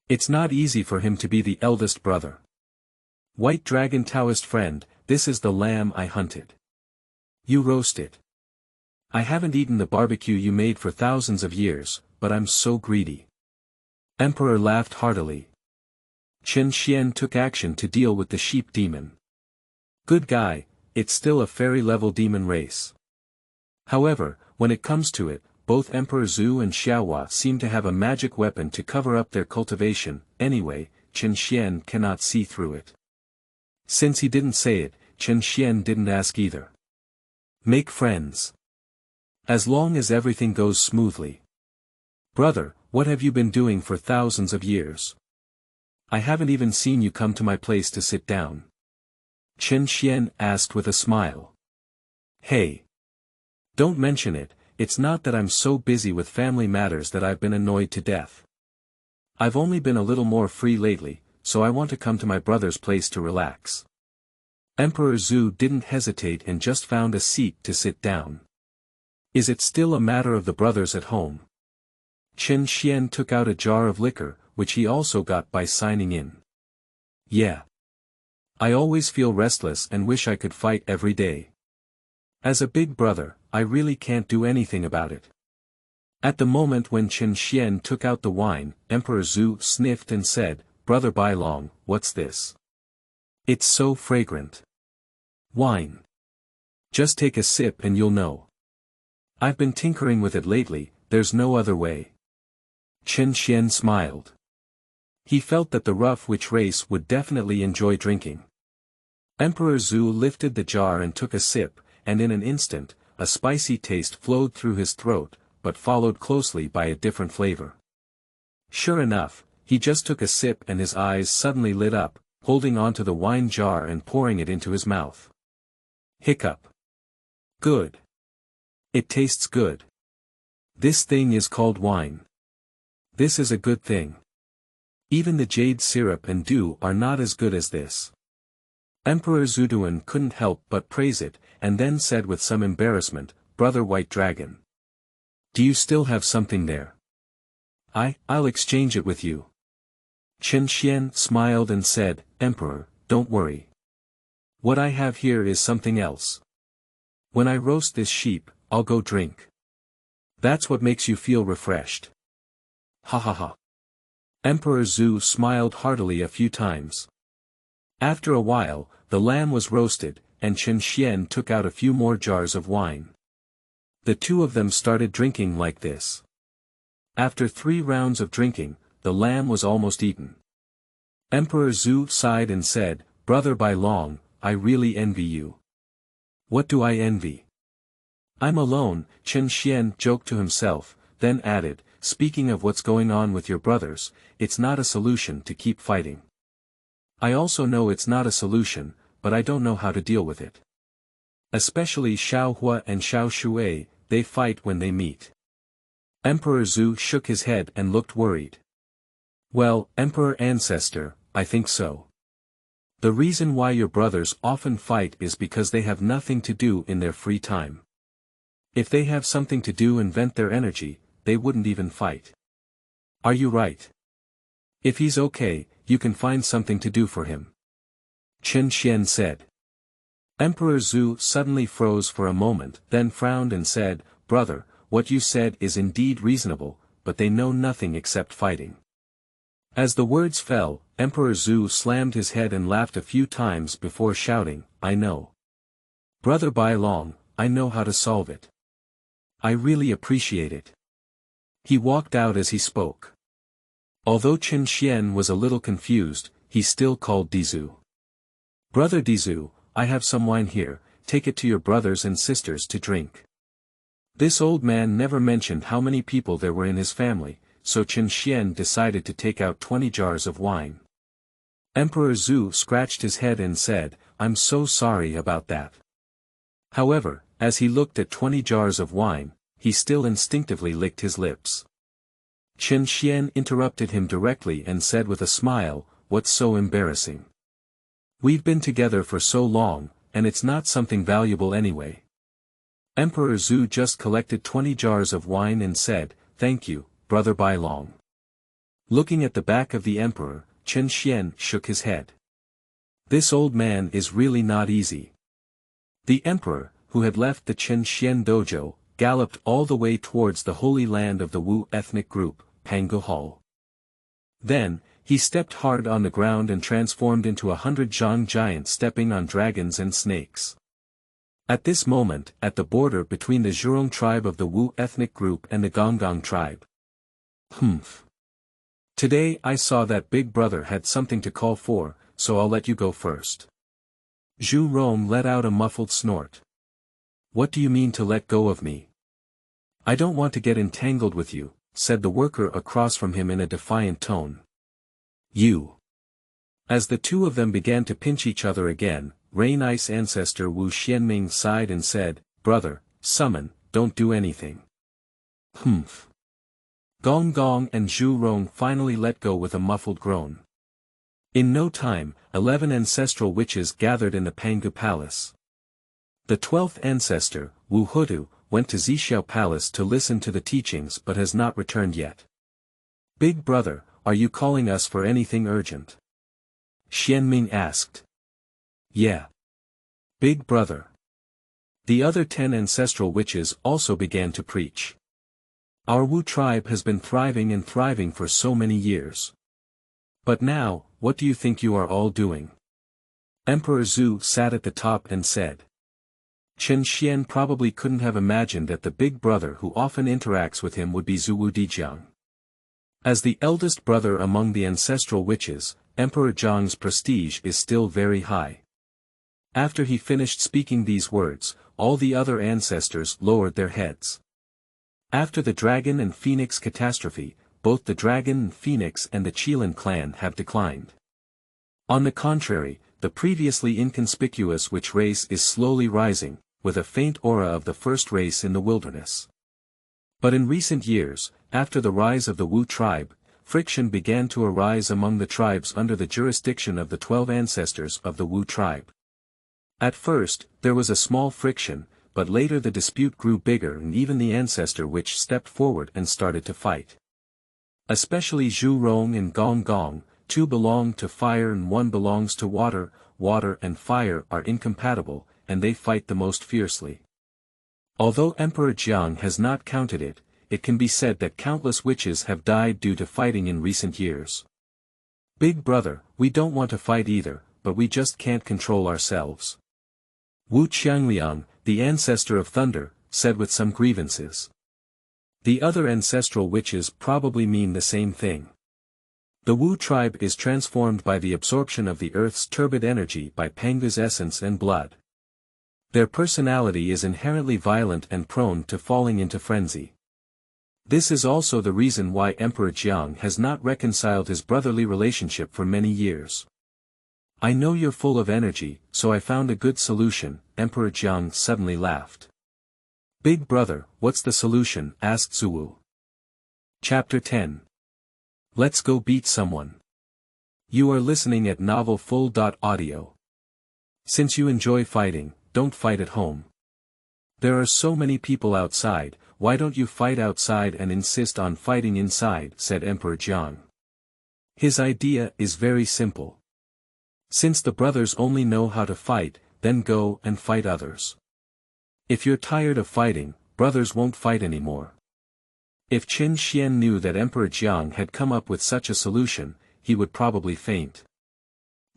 It's not easy for him to be the eldest brother. White Dragon Taoist friend, this is the lamb I hunted. You roast it. I haven't eaten the barbecue you made for thousands of years, but I'm so greedy. Emperor laughed heartily. Chen Xian took action to deal with the sheep demon. Good guy, it's still a fairy-level demon race. However, when it comes to it, both Emperor Zhu and Xiaohua seem to have a magic weapon to cover up their cultivation. Anyway, Chen Xian cannot see through it. Since he didn't say it, Chen Xian didn't ask either. Make friends. As long as everything goes smoothly. Brother, what have you been doing for thousands of years? I haven't even seen you come to my place to sit down. Chen Xian asked with a smile. Hey. Don't mention it, it's not that I'm so busy with family matters that I've been annoyed to death. I've only been a little more free lately, so I want to come to my brother's place to relax. Emperor Zhu didn't hesitate and just found a seat to sit down. Is it still a matter of the brothers at home? Chen Xian took out a jar of liquor, which he also got by signing in. Yeah. I always feel restless and wish I could fight every day. As a big brother, I really can't do anything about it. At the moment when Chen Xian took out the wine, Emperor Zhu sniffed and said, Brother Bai Long, what's this? It's so fragrant. Wine. Just take a sip and you'll know. I've been tinkering with it lately, there's no other way. Chen Xian smiled. He felt that the rough witch race would definitely enjoy drinking. Emperor Zhu lifted the jar and took a sip, and in an instant, a spicy taste flowed through his throat, but followed closely by a different flavor. Sure enough, he just took a sip and his eyes suddenly lit up, holding onto the wine jar and pouring it into his mouth. Hiccup. Good. It tastes good. This thing is called wine. This is a good thing. Even the jade syrup and dew are not as good as this. Emperor Zuduan couldn't help but praise it, and then said with some embarrassment, Brother White Dragon. Do you still have something there? I'll exchange it with you. Chen Xian smiled and said, Emperor, don't worry. What I have here is something else. When I roast this sheep, I'll go drink. That's what makes you feel refreshed. Ha ha ha. Emperor Zhu smiled heartily a few times. After a while, the lamb was roasted, and Chen Xian took out a few more jars of wine. The two of them started drinking like this. After 3 rounds of drinking, the lamb was almost eaten. Emperor Zhu sighed and said, Brother Bai Long, I really envy you. What do I envy? I'm alone, Chen Xian joked to himself, then added, speaking of what's going on with your brothers, it's not a solution to keep fighting. I also know it's not a solution, but I don't know how to deal with it. Especially Xiao Hua and Xiao Shui, they fight when they meet. Emperor Zhu shook his head and looked worried. Well, Emperor Ancestor, I think so. The reason why your brothers often fight is because they have nothing to do in their free time. If they have something to do and vent their energy, they wouldn't even fight. Are you right? If he's okay, you can find something to do for him. Chen Xian said. Emperor Zhu suddenly froze for a moment, then frowned and said, Brother, what you said is indeed reasonable, but they know nothing except fighting. As the words fell, Emperor Zhu slammed his head and laughed a few times before shouting, I know. Brother Bai Long, I know how to solve it. I really appreciate it. He walked out as he spoke. Although Chen Xian was a little confused, he still called Dizhu. Brother Dizhu, I have some wine here, take it to your brothers and sisters to drink. This old man never mentioned how many people there were in his family, so Chen Xian decided to take out 20 jars of wine. Emperor Zhu scratched his head and said, I'm so sorry about that. However, as he looked at 20 jars of wine, he still instinctively licked his lips. Chen Xian interrupted him directly and said with a smile, what's so embarrassing? We've been together for so long, and it's not something valuable anyway. Emperor Zhu just collected 20 jars of wine and said, thank you, Brother Bai Long. Looking at the back of the emperor, Chen Xian shook his head. This old man is really not easy. The emperor, who had left the Chen Xian dojo, galloped all the way towards the holy land of the Wu ethnic group, Pangu Hall. Then, he stepped hard on the ground and transformed into 100 Zhang giants stepping on dragons and snakes. At this moment, at the border between the Zhurong tribe of the Wu ethnic group and the Gonggong tribe. Today I saw that big brother had something to call for, so I'll let you go first. Zhu Rong let out a muffled snort. What do you mean to let go of me? I don't want to get entangled with you, said the worker across from him in a defiant tone. You. As the two of them began to pinch each other again, Rain Ice ancestor Wu Xianming sighed and said, Brother, summon, don't do anything. Gong Gong and Zhu Rong finally let go with a muffled groan. In no time, 11 ancestral witches gathered in the Pangu Palace. The 12th ancestor, Wu Hudu, went to Zixiao Palace to listen to the teachings but has not returned yet. Big brother, are you calling us for anything urgent? Xianming asked. Yeah. Big brother. The other 10 ancestral witches also began to preach. Our Wu tribe has been thriving and thriving for so many years. But now, what do you think you are all doing? Emperor Zhu sat at the top and said. Chen Xian probably couldn't have imagined that the big brother who often interacts with him would be Zhu Wu Dijiang. As the eldest brother among the ancestral witches, Emperor Zhang's prestige is still very high. After he finished speaking these words, all the other ancestors lowered their heads. After the Dragon and Phoenix catastrophe, both the Dragon and Phoenix and the Qilin clan have declined. On the contrary, the previously inconspicuous witch race is slowly rising, with a faint aura of the first race in the wilderness. But in recent years, after the rise of the Wu tribe, friction began to arise among the tribes under the jurisdiction of the 12 ancestors of the Wu tribe. At first, there was a small friction, but later the dispute grew bigger and even the ancestor witch stepped forward and started to fight. Especially Zhu Rong and Gong Gong, 2 belong to fire and 1 belongs to water. Water and fire are incompatible, and they fight the most fiercely. Although Emperor Jiang has not counted it, it can be said that countless witches have died due to fighting in recent years. Big brother, we don't want to fight either, but we just can't control ourselves. Wu Qiangliang, the ancestor of thunder, said with some grievances. The other ancestral witches probably mean the same thing. The Wu tribe is transformed by the absorption of the earth's turbid energy by Panga's essence and blood. Their personality is inherently violent and prone to falling into frenzy. This is also the reason why Emperor Jiang has not reconciled his brotherly relationship for many years. I know you're full of energy, so I found a good solution, Emperor Jiang suddenly laughed. Big brother, what's the solution? Asked Zuwu. Chapter 10. Let's go beat someone. You are listening at novelfull.audio. Since you enjoy fighting, don't fight at home. There are so many people outside, why don't you fight outside and insist on fighting inside? Said Emperor Jiang. His idea is very simple. Since the brothers only know how to fight, then go and fight others. If you're tired of fighting, brothers won't fight anymore. If Qin Xian knew that Emperor Jiang had come up with such a solution, he would probably faint.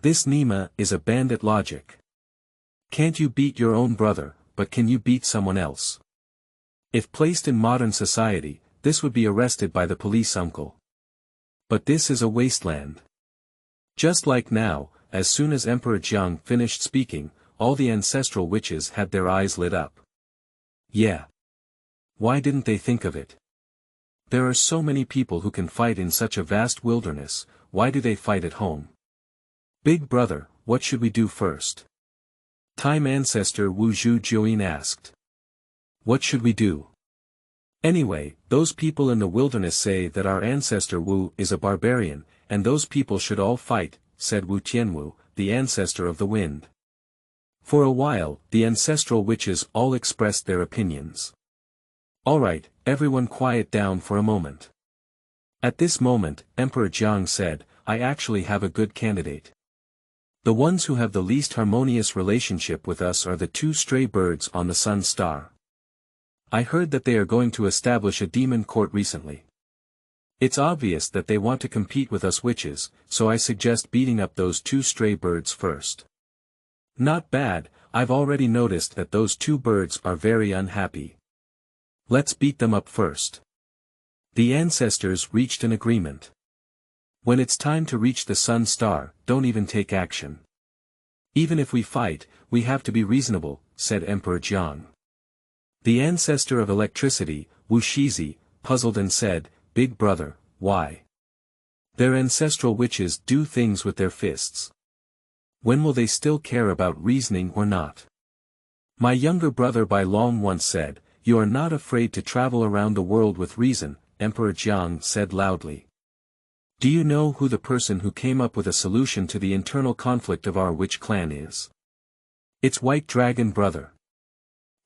This Nima is a bandit logic. Can't you beat your own brother, but can you beat someone else? If placed in modern society, this would be arrested by the police uncle. But this is a wasteland. Just like now, as soon as Emperor Jiang finished speaking, all the ancestral witches had their eyes lit up. Yeah. Why didn't they think of it? There are so many people who can fight in such a vast wilderness, why do they fight at home? Big brother, what should we do first? Time ancestor Wu Zhu Jiuyin asked. What should we do? Anyway, those people in the wilderness say that our ancestor Wu is a barbarian, and those people should all fight, said Wu Tianwu, the ancestor of the wind. For a while, the ancestral witches all expressed their opinions. Alright, everyone quiet down for a moment. At this moment, Emperor Jiang said, I actually have a good candidate. The ones who have the least harmonious relationship with us are the two stray birds on the sun star. I heard that they are going to establish a demon court recently. It's obvious that they want to compete with us witches, so I suggest beating up those two stray birds first. Not bad, I've already noticed that those two birds are very unhappy. Let's beat them up first. The ancestors reached an agreement. When it's time to reach the sun star, don't even take action. Even if we fight, we have to be reasonable, said Emperor Jiang. The ancestor of electricity, Wu Shizi, puzzled and said, Big brother, why? Their ancestral witches do things with their fists. When will they still care about reasoning or not? My younger brother Bai Long once said, You are not afraid to travel around the world with reason, Emperor Jiang said loudly. Do you know who the person who came up with a solution to the internal conflict of our witch clan is? It's White Dragon brother.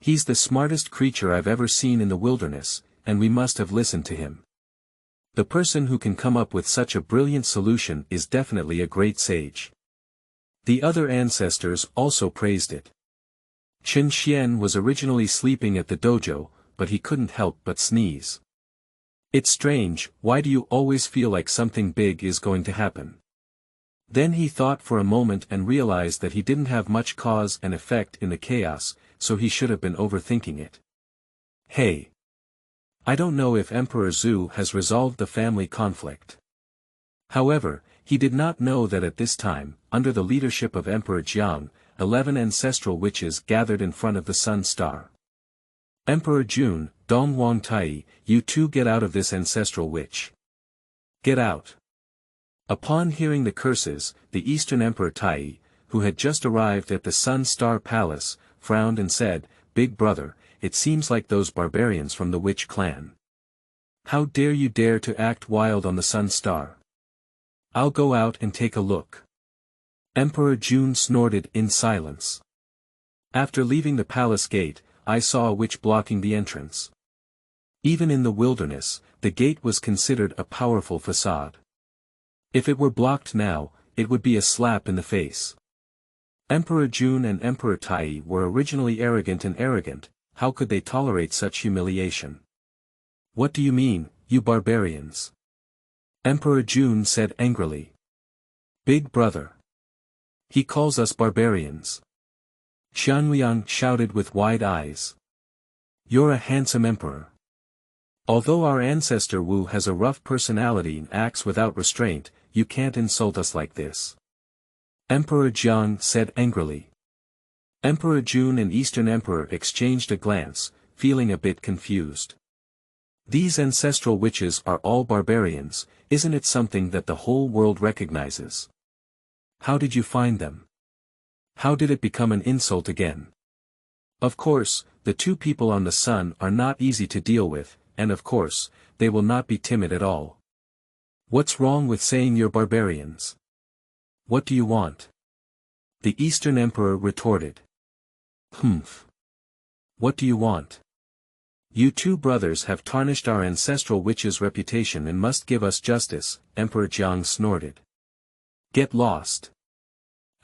He's the smartest creature I've ever seen in the wilderness, and we must have listened to him. The person who can come up with such a brilliant solution is definitely a great sage. The other ancestors also praised it. Qin Xian was originally sleeping at the dojo, but he couldn't help but sneeze. It's strange, why do you always feel like something big is going to happen? Then he thought for a moment and realized that he didn't have much cause and effect in the chaos, so he should have been overthinking it. Hey! I don't know if Emperor Zhu has resolved the family conflict. However, he did not know that at this time, under the leadership of Emperor Jiang, 11 ancestral witches gathered in front of the sun star. Emperor Jun, Donghuang Tai, you two get out of this ancestral witch. Get out. Upon hearing the curses, the Eastern Emperor Tai, who had just arrived at the Sun Star Palace, frowned and said, Big brother, it seems like those barbarians from the witch clan. How dare you dare to act wild on the Sun Star? I'll go out and take a look. Emperor Jun snorted in silence. After leaving the palace gate, I saw a witch blocking the entrance. Even in the wilderness, the gate was considered a powerful facade. If it were blocked now, it would be a slap in the face. Emperor Jun and Emperor Tai were originally arrogant, how could they tolerate such humiliation? What do you mean, you barbarians? Emperor Jun said angrily. Big brother. He calls us barbarians. Xianliang shouted with wide eyes. You're a handsome emperor. Although our ancestor Wu has a rough personality and acts without restraint, you can't insult us like this. Emperor Jiang said angrily. Emperor Jun and Eastern Emperor exchanged a glance, feeling a bit confused. These ancestral witches are all barbarians, isn't it something that the whole world recognizes? How did you find them? How did it become an insult again? Of course, the two people on the sun are not easy to deal with, and of course, they will not be timid at all. What's wrong with saying you're barbarians? What do you want? The Eastern Emperor retorted. Humph. What do you want? You two brothers have tarnished our ancestral witch's reputation and must give us justice, Emperor Jiang snorted. Get lost.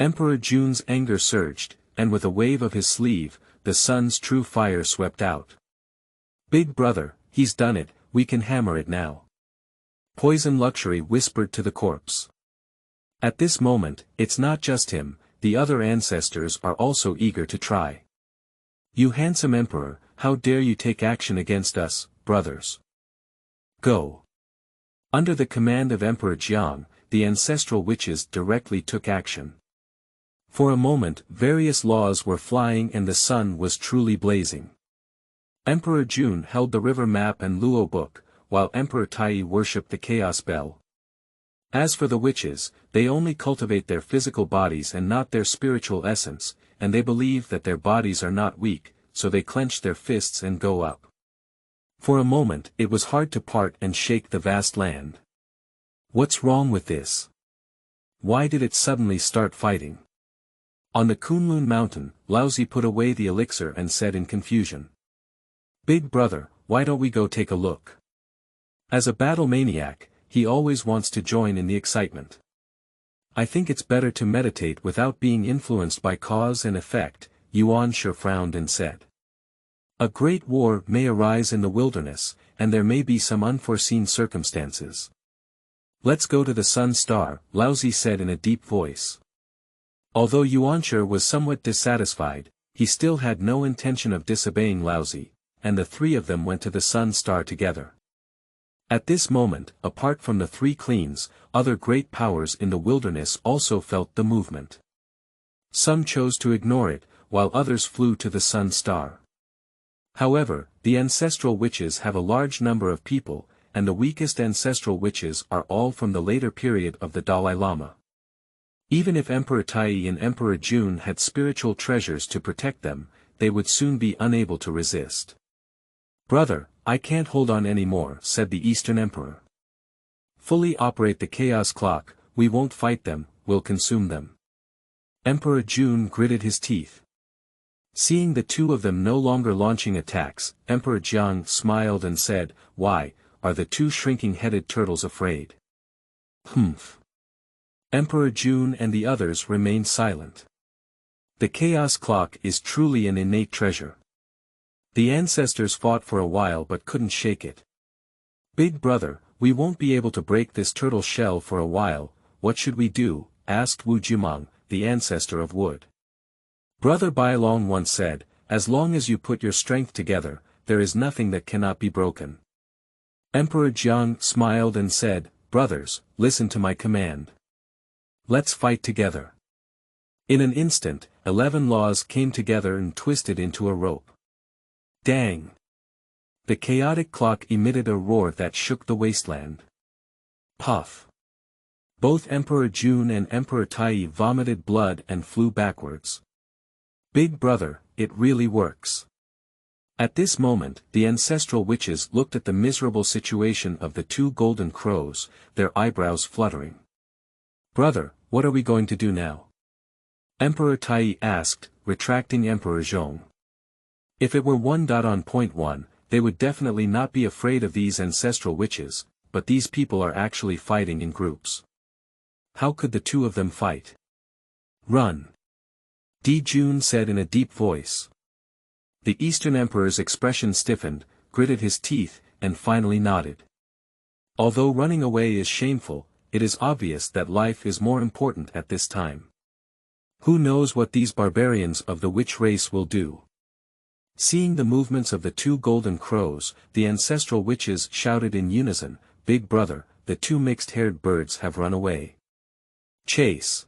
Emperor Jun's anger surged, and with a wave of his sleeve, the sun's true fire swept out. Big brother, he's done it, we can hammer it now. Poison Luxury whispered to the corpse. At this moment, it's not just him, the other ancestors are also eager to try. You handsome emperor, how dare you take action against us, brothers? Go. Under the command of Emperor Jiang, the ancestral witches directly took action. For a moment, various laws were flying and the sun was truly blazing. Emperor Jun held the river map and Luo book, while Emperor Tai worshipped the chaos bell. As for the witches, they only cultivate their physical bodies and not their spiritual essence, and they believe that their bodies are not weak, so they clench their fists and go up. For a moment it was hard to part and shake the vast land. What's wrong with this? Why did it suddenly start fighting? On the Kunlun mountain, Laozi put away the elixir and said in confusion. Big brother, why don't we go take a look? As a battle maniac, he always wants to join in the excitement. I think it's better to meditate without being influenced by cause and effect, Yuan Shi frowned and said. A great war may arise in the wilderness, and there may be some unforeseen circumstances. Let's go to the Sun Star, Laozi said in a deep voice. Although Yuan Shi was somewhat dissatisfied, he still had no intention of disobeying Laozi, and the three of them went to the Sun Star together. At this moment, apart from the three cleans, other great powers in the wilderness also felt the movement. Some chose to ignore it, while others flew to the Sun Star. However, the ancestral witches have a large number of people, and the weakest ancestral witches are all from the later period of the Dalai Lama. Even if Emperor Tai and Emperor Jun had spiritual treasures to protect them, they would soon be unable to resist. Brother, I can't hold on anymore, said the Eastern Emperor. Fully operate the chaos clock, we won't fight them, we'll consume them. Emperor Jun gritted his teeth. Seeing the two of them no longer launching attacks, Emperor Jiang smiled and said, Why, are the two shrinking-headed turtles afraid? Humph. Emperor Jun and the others remained silent. The chaos clock is truly an innate treasure. The ancestors fought for a while but couldn't shake it. Big brother, we won't be able to break this turtle shell for a while, what should we do? Asked Wu Jumang, the ancestor of wood. Brother Bailong once said, as long as you put your strength together, there is nothing that cannot be broken. Emperor Jiang smiled and said, Brothers, listen to my command. Let's fight together. In an instant, 11 laws came together and twisted into a rope. Dang! The chaotic clock emitted a roar that shook the wasteland. Puff! Both Emperor Jun and Emperor Tai vomited blood and flew backwards. Big brother, it really works. At this moment, the ancestral witches looked at the miserable situation of the two golden crows, their eyebrows fluttering. Brother, what are we going to do now? Emperor Tai asked, retracting Emperor Zhong. If it were 1.1, they would definitely not be afraid of these ancestral witches, but these people are actually fighting in groups. How could the two of them fight? Run! Di Jun said in a deep voice. The Eastern Emperor's expression stiffened, gritted his teeth, and finally nodded. Although running away is shameful, it is obvious that life is more important at this time. Who knows what these barbarians of the witch race will do? Seeing the movements of the two golden crows, the ancestral witches shouted in unison, Big brother, the two mixed-haired birds have run away. Chase.